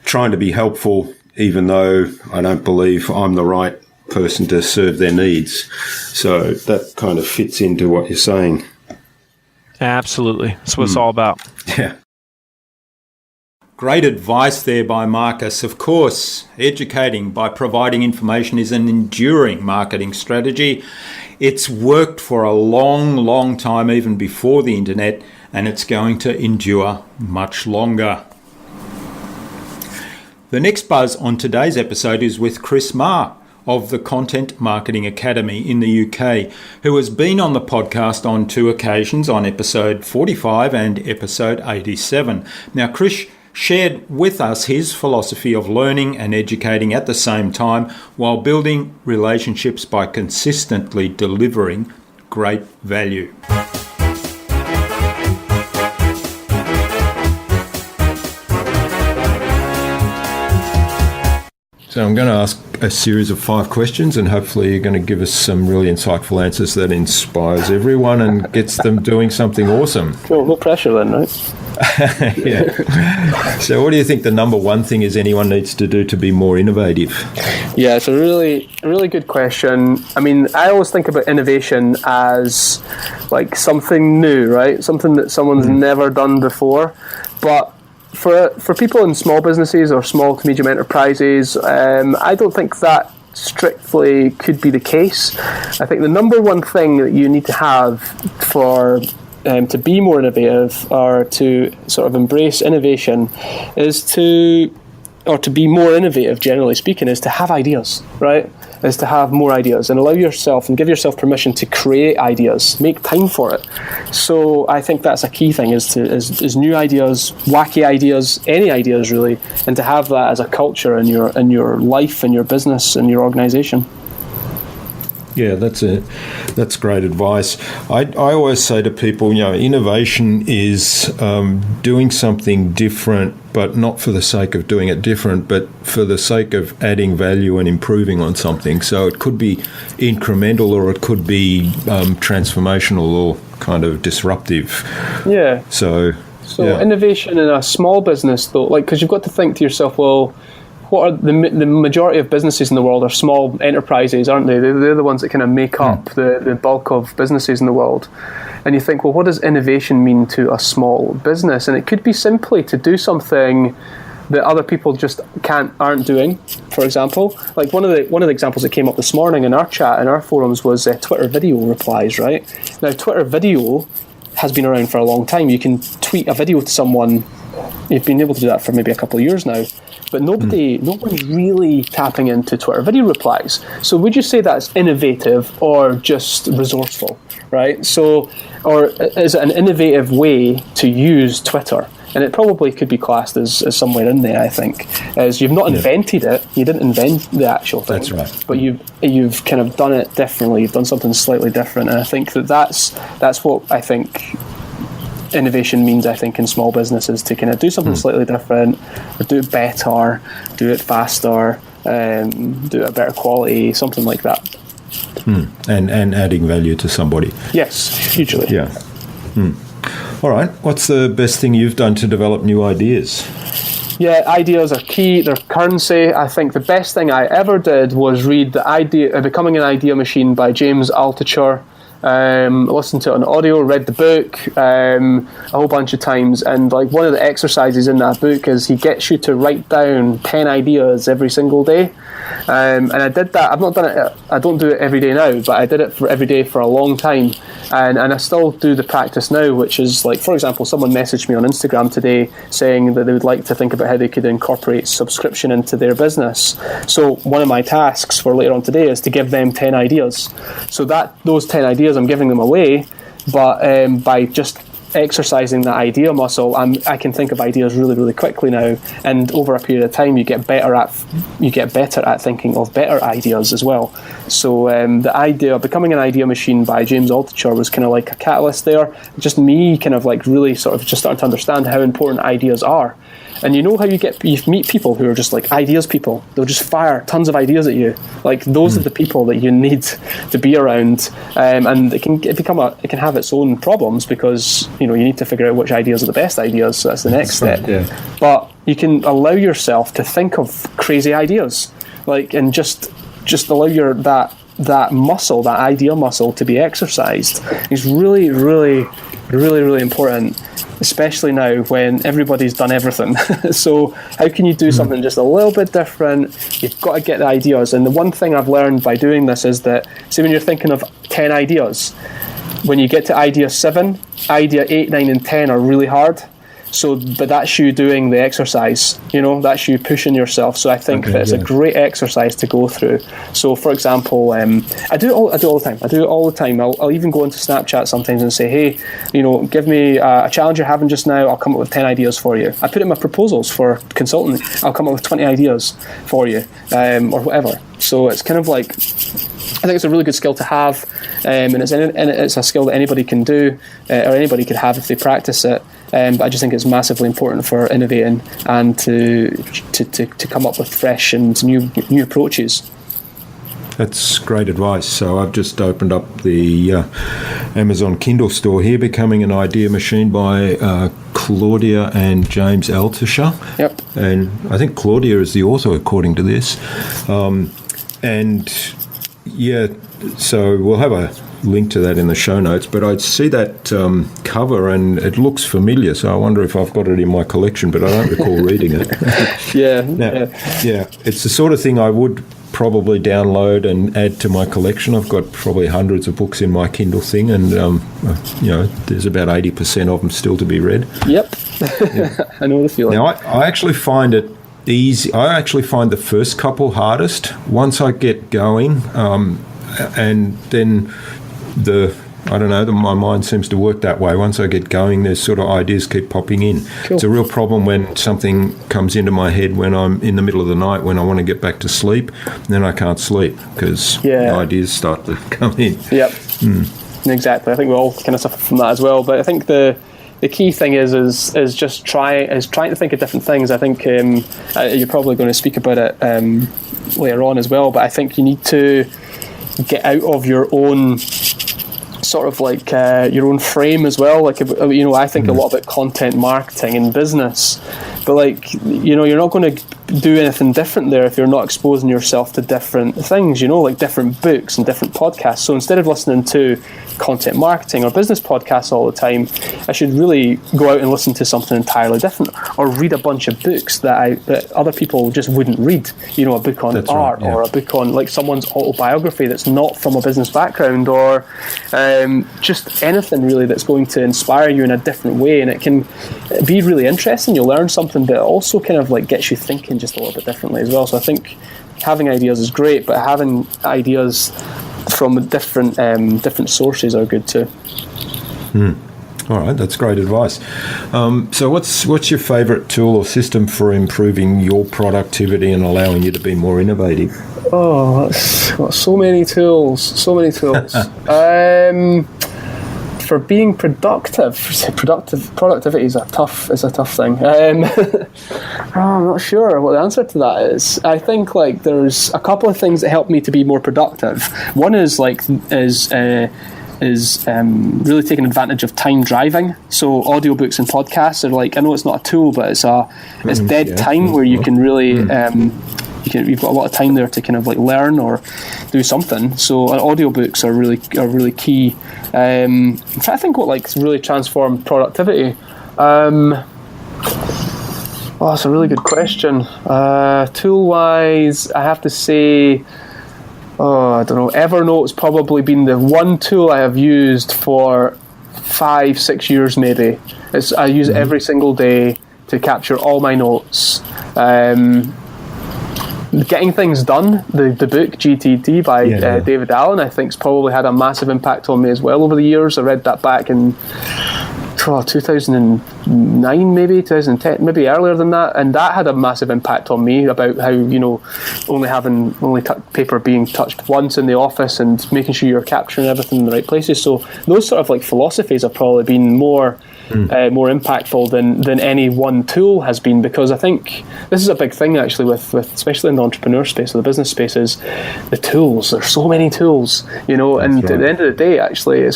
Speaker 9: trying to be helpful, even though I don't believe I'm the right person to serve their needs. So that kind of fits into what you're saying.
Speaker 8: Absolutely. That's what it's all about.
Speaker 9: Yeah.
Speaker 3: Great advice there by Marcus. Of course, educating by providing information is an enduring marketing strategy. It's worked for a long, long time, even before the internet, and it's going to endure much longer. The next buzz on today's episode is with Chris Marr of the Content Marketing Academy in the UK, who has been on the podcast on 2 occasions, on episode 45 and episode 87. Now, Chris shared with us his philosophy of learning and educating at the same time while building relationships by consistently delivering great value.
Speaker 9: So I'm going to ask a series of 5 questions, and hopefully you're going to give us some really insightful answers that inspires everyone and gets them doing something awesome.
Speaker 10: Cool, no pressure then, right?
Speaker 9: Yeah. So what do you think the number one thing is anyone needs to do to be more innovative?
Speaker 10: Yeah, it's a really good question. I mean, I always think about innovation as like something new, right? Something that someone's never done before. But for people in small businesses or small to medium enterprises, I don't think that strictly could be the case. I think the number one thing that you need to have for to be more innovative or to sort of embrace innovation is to be more innovative, generally speaking, is to have ideas, right? Is to have more ideas and allow yourself and give yourself permission to create ideas, make time for it. So I think that's a key thing is new ideas, wacky ideas, any ideas really, and to have that as a culture in your life and your business and your organization.
Speaker 9: Yeah, that's great advice. I always say to people, innovation is doing something different, but not for the sake of doing it different, but for the sake of adding value and improving on something. So it could be incremental, or it could be transformational or kind of disruptive.
Speaker 10: Yeah.
Speaker 9: So yeah.
Speaker 10: Innovation in a small business, though, because you've got to think to yourself, well, what are the majority of businesses in the world are small enterprises, aren't they? They're the ones that kind of make up the bulk of businesses in the world. And you think, well, what does innovation mean to a small business? And it could be simply to do something that other people just aren't doing. For example, like one of the examples that came up this morning in our chat in our forums was Twitter video replies. Right now, Twitter video has been around for a long time. You can tweet a video to someone. You've been able to do that for maybe a couple of years now. But no one's really tapping into Twitter video replies. So would you say that's innovative or just resourceful, right? So, or is it an innovative way to use Twitter? And it probably could be classed as somewhere in there, I think. As you've not invented it, you didn't invent the actual thing.
Speaker 9: That's right.
Speaker 10: But you've kind of done it differently. You've done something slightly different. And I think that's what I think innovation means, I think, in small businesses, to kind of do something slightly different, or do it better, do it faster, do it at better quality, something like that.
Speaker 9: And adding value to somebody.
Speaker 10: Yes, hugely.
Speaker 9: Yeah. All right. What's the best thing you've done to develop new ideas?
Speaker 10: Yeah, ideas are key. They're currency. I think the best thing I ever did was read Becoming an Idea Machine by James Altucher. Listened to it on audio, read the book a whole bunch of times, and like one of the exercises in that book is he gets you to write down 10 ideas every single day. And I did that. I've not done it. I don't do it every day now, but I did it for every day for a long time, and I still do the practice now. Which is like, for example, someone messaged me on Instagram today saying that they would like to think about how they could incorporate subscription into their business. So one of my tasks for later on today is to give them 10 ideas. So those 10 ideas I'm giving them away, but by just exercising that idea muscle, I can think of ideas really, really quickly now, and over a period of time you get better at thinking of better ideas as well. So the idea, Becoming an Idea Machine by James Altucher, was kind of like a catalyst there, just me kind of like really sort of just starting to understand how important ideas are. And you know how you meet people who are just like ideas people. They'll just fire tons of ideas at you. Like those are the people that you need to be around. And it can have its own problems, because you need to figure out which ideas are the best ideas. So that's the next step. Yeah. But you can allow yourself to think of crazy ideas, and just allow that muscle, that idea muscle, to be exercised. It's really, really, really, really important, especially now when everybody's done everything. So how can you do something just a little bit different? You've got to get the ideas. And the one thing I've learned by doing this is that, see, when you're thinking of 10 ideas, when you get to idea 7, idea 8, 9 and 10 are really hard. So, but that's you doing the exercise, that's you pushing yourself. So I think that it's a great exercise to go through. So for example, I do it all the time. I'll even go into Snapchat sometimes and say, hey, give me a challenge you're having just now. I'll come up with 10 ideas for you. I put in my proposals for consulting. I'll come up with 20 ideas for you, or whatever. So it's kind of like, I think it's a really good skill to have, and it's a skill that anybody can do, or anybody could have if they practice it. But I just think it's massively important for innovating and to come up with fresh and new approaches.
Speaker 3: That's great advice. So I've just opened up the Amazon Kindle store here, Becoming an Idea Machine by Claudia and James Altucher.
Speaker 10: Yep.
Speaker 3: And I think Claudia is the author, according to this. So we'll have a link to that in the show notes. But I see that cover and it looks familiar. So I wonder if I've got it in my collection, but I don't recall reading it. Yeah, it's the sort of thing I would probably download and add to my collection. I've got probably hundreds of books in my Kindle thing, and there's about 80% of them still to be read.
Speaker 10: Yep. I know the feeling.
Speaker 3: Now I actually find it easy. I actually find the first couple hardest. Once I get going, and then my mind seems to work that way. Once I get going, there's sort of ideas keep popping in.
Speaker 10: Cool.
Speaker 3: It's a real problem when something comes into my head when I'm in the middle of the night, when I want to get back to sleep, and then I can't sleep because ideas start to come in.
Speaker 10: Yep. Exactly. I think we all kind of suffer from that as well. But I think the key thing is just trying to think of different things. I think you're probably going to speak about it later on as well. But I think you need to get out of your own sort of like your own frame as well. Like, I think a lot about content marketing and business, but you're not going to do anything different there if you're not exposing yourself to different things, like different books and different podcasts. So instead of listening to content marketing or business podcasts all the time, I should really go out and listen to something entirely different, or read a bunch of books that other people just wouldn't read. A book on art, or a book on like someone's autobiography that's not from a business background, or just anything really that's going to inspire you in a different way. And it can be really interesting. You'll learn something, but it also kind of like gets you thinking just a little bit differently as well. So I think having ideas is great, but having ideas from different sources are good too.
Speaker 3: All right, that's great advice. So what's your favourite tool or system for improving your productivity and allowing you to be more innovative?
Speaker 10: Oh, that's got so many tools. For being productive, productivity is a tough thing. I'm not sure what the answer to that is. I think there's a couple of things that help me to be more productive. One is really taking advantage of time driving. So audiobooks and podcasts are I know it's not a tool, but it's dead time where you can really you've got a lot of time there to kind of learn or do something. So audiobooks are really key. I'm trying to think what really transformed productivity. That's a really good question. Tool wise, I have to say, I don't know. Evernote's probably been the one tool I have used for 5-6 years maybe. I use it every single day to capture all my notes. Getting Things Done, the book GTD by David Allen, I think has probably had a massive impact on me as well over the years. I read that back in 2009 maybe, 2010, maybe earlier than that, and that had a massive impact on me about how only paper being touched once in the office and making sure you're capturing everything in the right places. So those sort of philosophies have probably been more impactful than any one tool has been, because I think this is a big thing actually with especially in the entrepreneur space or the business space, is the tools. There's so many tools, and at the end of the day, actually,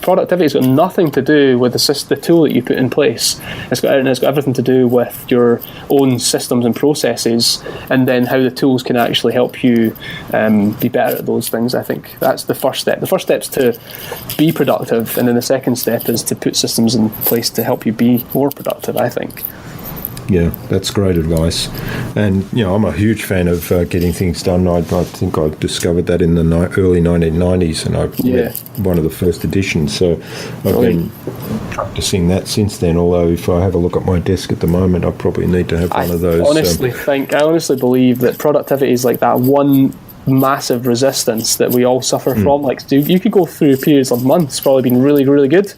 Speaker 10: productivity's got nothing to do with the tool that you put in place. It's got everything to do with your own systems and processes, and then how the tools can actually help you be better at those things. I think that's the first step. The first step is to be productive, and then the second step is to put systems in place to help you be more productive, I think.
Speaker 9: Yeah, that's great advice. And, I'm a huge fan of getting things done. I think I discovered that in the early 1990s, and I read one of the first editions. So I've been practicing that since then, although if I have a look at my desk at the moment, I probably need to have one of those.
Speaker 10: I honestly believe that productivity is like that one massive resistance that we all suffer from. Like, you could go through periods of months probably being really, really good,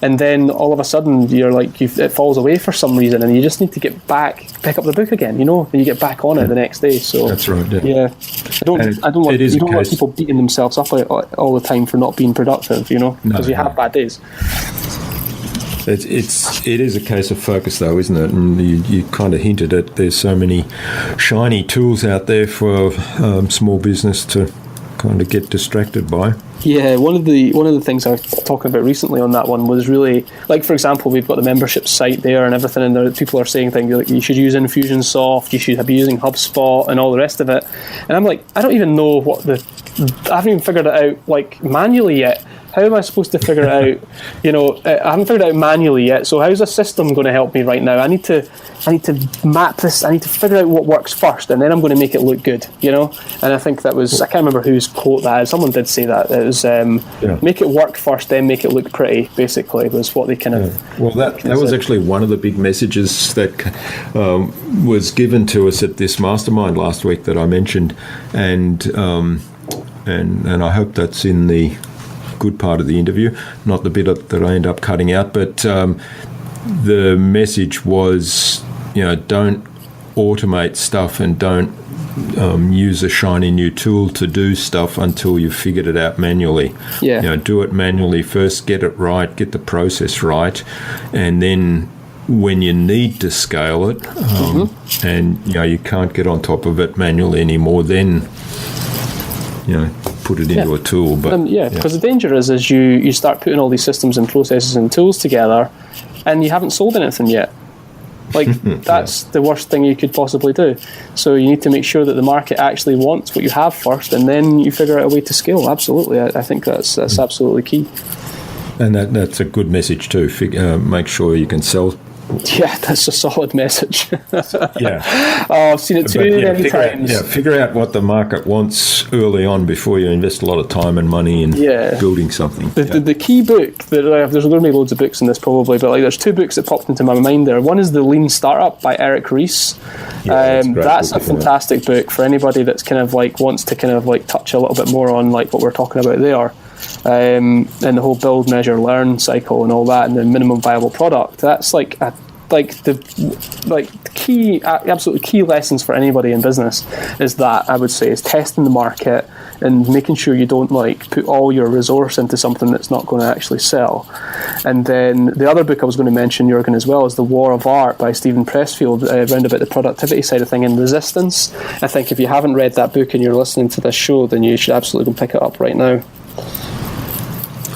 Speaker 10: and then all of a sudden you're like, it falls away for some reason, and you just need to get back, pick up the book again, and you get back on it the next day. So
Speaker 9: that's right.
Speaker 10: Yeah, I don't want people beating themselves up all the time for not being productive, because we have bad days.
Speaker 9: It is a case of focus, though, isn't it? And you kind of hinted at there's so many shiny tools out there for small business to kind of get distracted by.
Speaker 10: Yeah, one of the things I was talking about recently on that one was really, like, for example, we've got the membership site there and everything, and there people are saying things like you should use Infusionsoft, you should be using HubSpot and all the rest of it. And I'm like, I don't even know I haven't even figured it out like manually yet. How am I supposed to figure it out? I haven't figured it out manually yet. So how's a system going to help me right now? I need to map this. I need to figure out what works first, and then I'm going to make it look good. And I think that was, I can't remember whose quote that is. Someone did say that. It was make it work first, then make it look pretty. Basically, was what they kind of.
Speaker 9: Well, that was actually one of the big messages that was given to us at this mastermind last week that I mentioned, and I hope that's in the good part of the interview, not the bit that I end up cutting out, but the message was, don't automate stuff and don't use a shiny new tool to do stuff until you've figured it out manually. Do it manually first, get it right, get the process right, and then when you need to scale it, and you can't get on top of it manually anymore, then put it into a tool. But
Speaker 10: because the danger is you start putting all these systems and processes and tools together, and you haven't sold anything yet. Like, that's the worst thing you could possibly do. So you need to make sure that the market actually wants what you have first, and then you figure out a way to scale. Absolutely, I think that's absolutely key.
Speaker 9: And that's a good message too. Make sure you can sell.
Speaker 10: Yeah, that's a solid message.
Speaker 9: Yeah.
Speaker 10: Oh, I've seen it too many times.
Speaker 9: Figure out what the market wants early on before you invest a lot of time and money in building something.
Speaker 10: The key book that there's going to be loads of books in this probably, but there's two books that popped into my mind there. One is The Lean Startup by Eric Ries. That's a fantastic book for anybody that's kind of wants to kind of touch a little bit more on what we're talking about there. And the whole build, measure, learn cycle and all that, and the minimum viable product. That's the key, absolutely key lessons for anybody in business. Is that, I would say, is testing the market and making sure you don't put all your resource into something that's not going to actually sell. And then the other book I was going to mention, Jürgen, as well, is The War of Art by Stephen Pressfield, around about the productivity side of thing and resistance. I think if you haven't read that book and you're listening to this show, then you should absolutely go pick it up right now.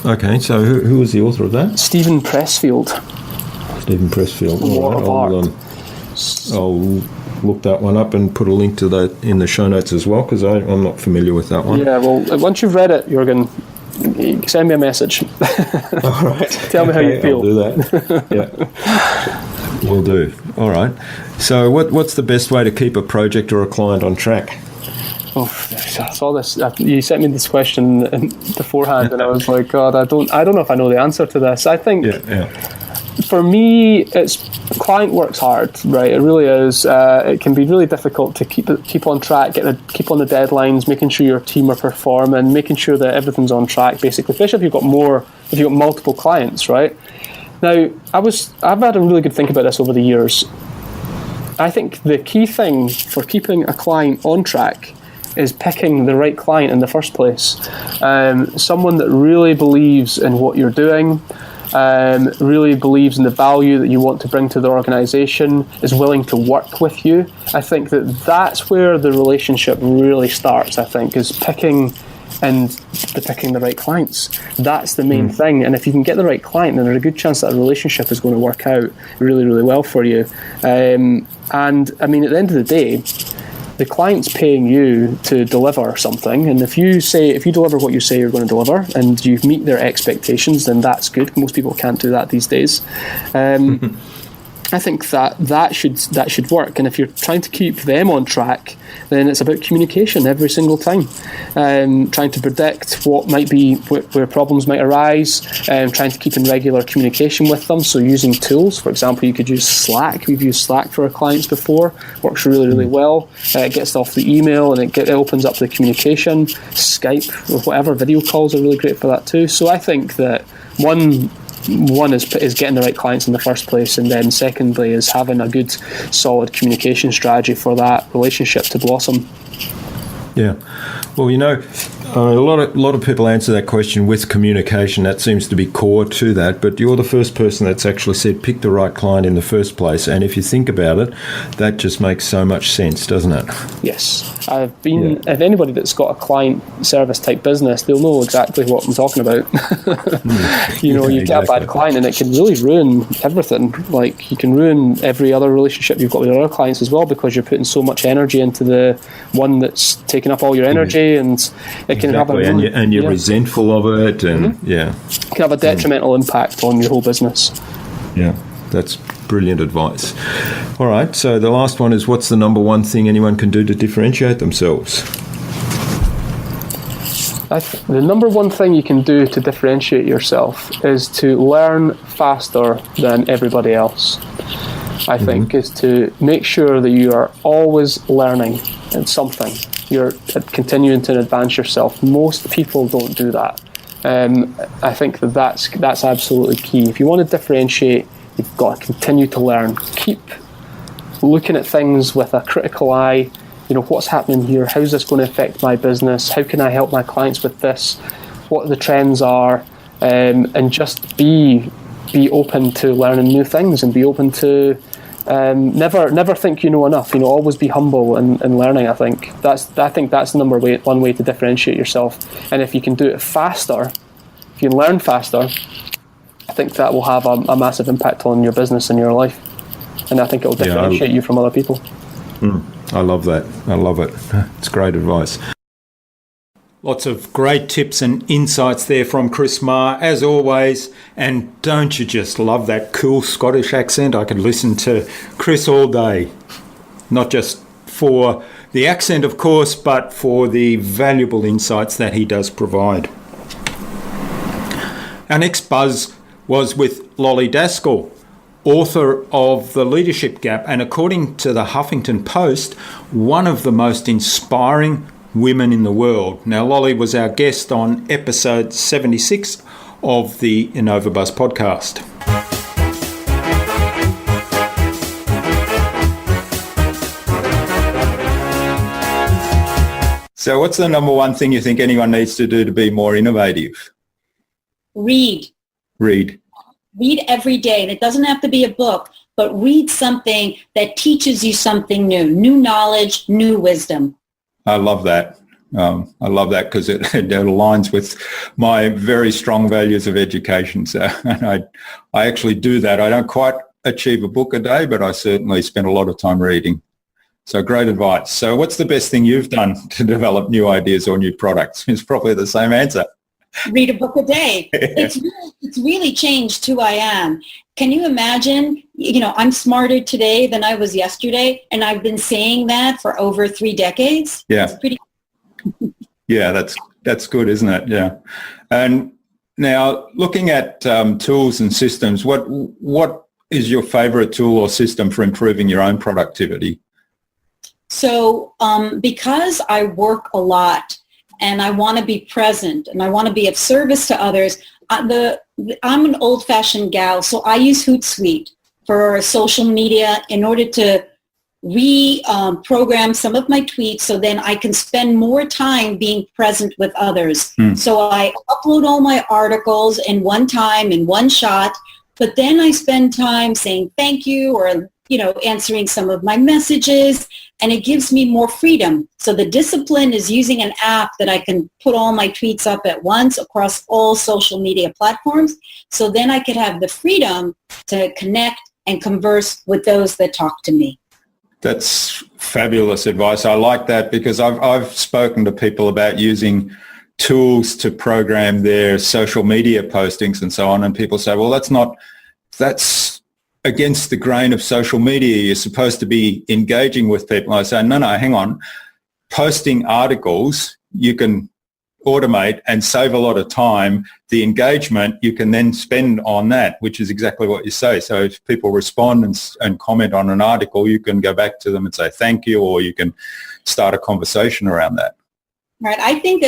Speaker 9: Okay, so who was the author of that?
Speaker 10: Stephen Pressfield.
Speaker 9: Stephen Pressfield.
Speaker 10: War of Art.
Speaker 9: I'll look that one up and put a link to that in the show notes as well, because I'm not familiar with that one.
Speaker 10: Yeah, well, once you've read it, Jürgen, send me a message.
Speaker 9: All right.
Speaker 10: Tell me how you feel.
Speaker 9: I'll do that. Yeah, will do. All right. So what's the best way to keep a project or a client on track?
Speaker 10: Oh, I saw this. You sent me this question beforehand, and I was like, God, I don't know if I know the answer to this. I think for me, it's client works hard, right? It really is. It can be really difficult to keep on track, keep on the deadlines, making sure your team are performing, making sure that everything's on track. Basically, especially if you've got multiple clients, right? Now, I've had a really good think about this over the years. I think the key thing for keeping a client on track is picking the right client in the first place. Someone that really believes in what you're doing, really believes in the value that you want to bring to the organization, is willing to work with you. I think that's where the relationship really starts, I think, is picking the right clients. That's the main thing. And if you can get the right client, then there's a good chance that a relationship is going to work out really, really well for you. And I mean, at the end of the day, the client's paying you to deliver something, and if you deliver what you say you're going to deliver and you meet their expectations, then that's good. Most people can't do that these days. I think that should work. And if you're trying to keep them on track, then it's about communication every single time. Trying to predict what might be where problems might arise, trying to keep in regular communication with them. So using tools, for example, you could use Slack. We've used Slack for our clients before. Works really, really well. It gets off the email and it opens up the communication. Skype or whatever, video calls are really great for that too. So I think that one is getting the right clients in the first place, and then secondly is having a good solid communication strategy for that relationship to blossom.
Speaker 9: Yeah. Well, a lot of people answer that question with communication. That seems to be core to that. But you're the first person that's actually said pick the right client in the first place. And if you think about it, that just makes so much sense, doesn't it?
Speaker 10: Yes. If anybody that's got a client service type business, they'll know exactly what I'm talking about. You get a bad client and it can really ruin everything. Like, you can ruin every other relationship you've got with your other clients as well, because you're putting so much energy into the one that's taking up all your energy, and it can have
Speaker 9: and you're resentful of it, and it
Speaker 10: can have a detrimental impact on your whole business.
Speaker 9: Yeah, that's brilliant advice. All right, so the last one is, what's the number one thing anyone can do to differentiate themselves?
Speaker 10: The number one thing you can do to differentiate yourself is to learn faster than everybody else. I think is to make sure that you are always learning in something. You're continuing to advance yourself. Most people don't do that. I think that's absolutely key. If you want to differentiate, you've got to continue to learn. Keep looking at things with a critical eye. What's happening here? How's this going to affect my business? How can I help my clients with this? What the trends are? And just be open to learning new things, and be open to never think you know enough. Always be humble and learning. I think that's the one way to differentiate yourself. And if you can do it faster, if you can learn faster, I think that will have a massive impact on your business and your life. And I think it will differentiate you from other people.
Speaker 9: I love that. I love it. It's great advice. Lots of great tips and insights there from Chris Marr, as always. And don't you just love that cool Scottish accent? I could listen to Chris all day. Not just for the accent, of course, but for the valuable insights that he does provide. Our next buzz was with Lolly Daskell, author of The Leadership Gap, and according to the Huffington Post, one of the most inspiring women in the world. Now, Lolly was our guest on episode 76 of the InnovaBuzz podcast. So what's the number one thing you think anyone needs to do to be more innovative?
Speaker 11: Read every day. And it doesn't have to be a book, but read something that teaches you something new knowledge, new wisdom.
Speaker 9: I love that. I love that because it aligns with my very strong values of education. So I actually do that. I don't quite achieve a book a day, but I certainly spend a lot of time reading. So great advice. So what's the best thing you've done to develop new ideas or new products? It's probably the same answer.
Speaker 11: Read a book a day. It's really changed who I am. Can you imagine, I'm smarter today than I was yesterday, and I've been saying that for over 3 decades.
Speaker 9: Yeah.
Speaker 11: It's pretty.
Speaker 9: Yeah, that's good, isn't it? Yeah. And now looking at tools and systems, what is your favorite tool or system for improving your own productivity?
Speaker 11: So because I work a lot, and I want to be present, and I want to be of service to others. I'm an old-fashioned gal, so I use Hootsuite for social media in order to reprogram some of my tweets, so then I can spend more time being present with others. So I upload all my articles in one time, in one shot, but then I spend time saying thank you, or answering some of my messages, and it gives me more freedom. So the discipline is using an app that I can put all my tweets up at once across all social media platforms. So then I could have the freedom to connect and converse with those that talk to me.
Speaker 9: That's fabulous advice. I like that because I've spoken to people about using tools to program their social media postings and so on, and people say, well, that's
Speaker 3: against the grain of social media. You're supposed to be engaging with people. I say, no, hang on. Posting articles, you can automate and save a lot of time. The engagement you can then spend on that, which is exactly what you say. So if people respond and comment on an article, you can go back to them and say thank you, or you can start a conversation around that.
Speaker 11: Right. I think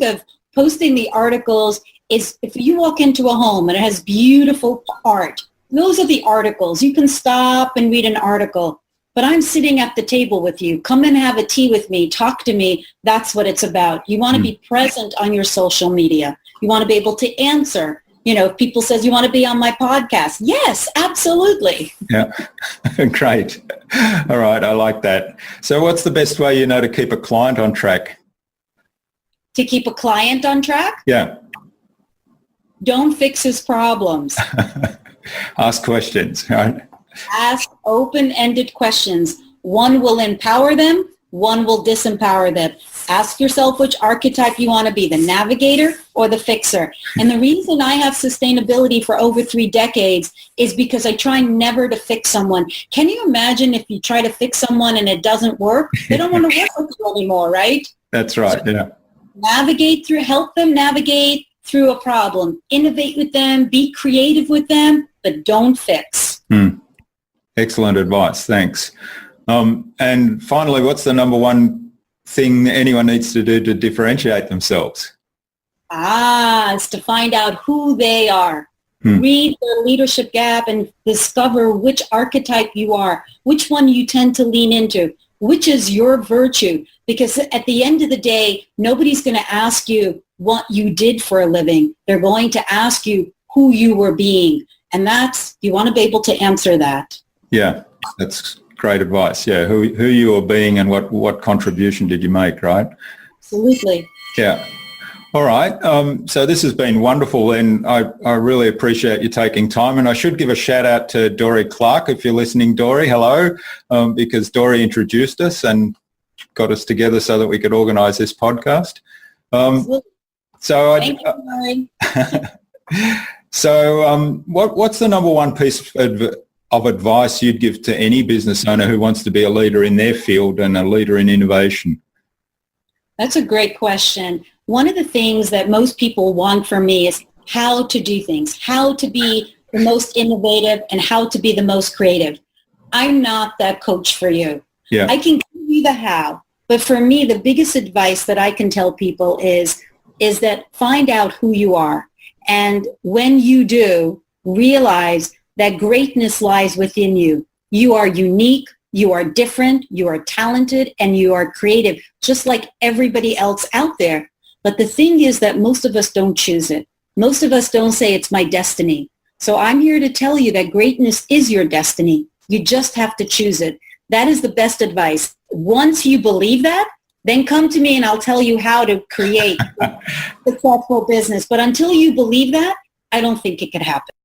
Speaker 11: of posting the articles is if you walk into a home and it has beautiful art, those are the articles. You can stop and read an article. But I'm sitting at the table with you. Come and have a tea with me. Talk to me. That's what it's about. You want to be present on your social media. You want to be able to answer. You know, if people says you want to be on my podcast, yes, absolutely.
Speaker 3: Yeah, great. All right, I like that. So what's the best way, to keep a client on track?
Speaker 11: To keep a client on track?
Speaker 3: Yeah.
Speaker 11: Don't fix his problems.
Speaker 3: Ask questions, right?
Speaker 11: Ask open-ended questions. One will empower them, one will disempower them. Ask yourself which archetype you want to be, the navigator or the fixer. And the reason I have sustainability for over 3 decades is because I try never to fix someone. Can you imagine if you try to fix someone and it doesn't work? They don't want to work with you anymore, right?
Speaker 3: That's right, yeah.
Speaker 11: Help them navigate through a problem. Innovate with them, be creative with them, but don't fix.
Speaker 3: Excellent advice. Thanks. And finally, what's the number one thing anyone needs to do to differentiate themselves?
Speaker 11: It's to find out who they are. Read the leadership gap and discover which archetype you are, which one you tend to lean into, which is your virtue. Because at the end of the day, nobody's going to ask you what you did for a living. They're going to ask you who you were being. And you want to be able to answer that.
Speaker 3: Yeah, that's great advice. Yeah, who you are being and what contribution did you make, right?
Speaker 11: Absolutely.
Speaker 3: Yeah. All right. So this has been wonderful, and I really appreciate you taking time. And I should give a shout out to Dory Clark. If you're listening, Dory, hello, because Dory introduced us and got us together so that we could organise this podcast.
Speaker 11: Thank you, Dory.
Speaker 3: So what's the number one piece of advice you'd give to any business owner who wants to be a leader in their field and a leader in innovation?
Speaker 11: That's a great question. One of the things that most people want from me is how to do things, how to be the most innovative and how to be the most creative. I'm not that coach for you.
Speaker 3: Yeah.
Speaker 11: I can give you the how, but for me, the biggest advice that I can tell people is that find out who you are. And when you do, realize that greatness lies within you. You are unique, you are different, you are talented, and you are creative, just like everybody else out there. But the thing is that most of us don't choose it. Most of us don't say it's my destiny. So I'm here to tell you that greatness is your destiny. You just have to choose it. That is the best advice. Once you believe that, then come to me and I'll tell you how to create a successful business. But until you believe that, I don't think it could happen.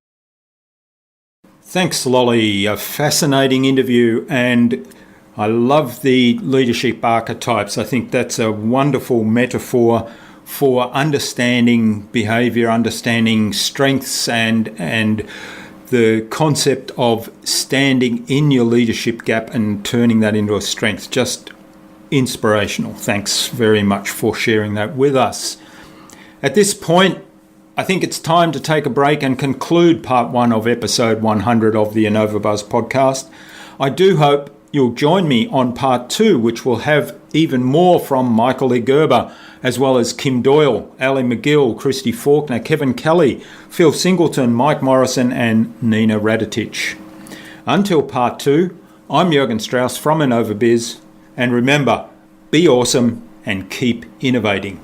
Speaker 3: Thanks, Lolly. A fascinating interview, and I love the leadership archetypes. I think that's a wonderful metaphor for understanding behaviour, understanding strengths, and the concept of standing in your leadership gap and turning that into a strength. Just inspirational. Thanks very much for sharing that with us. At this point, I think it's time to take a break and conclude part 1 of episode 100 of the InnovaBuzz podcast. I do hope you'll join me on part 2, which will have even more from Michael E. Gerber, as well as Kim Doyle, Ali McGill, Christy Faulkner, Kevin Kelly, Phil Singleton, Mike Morrison, and Nina Radetich. Until part 2, I'm Jürgen Strauss from InnovaBuzz, and remember, be awesome and keep innovating.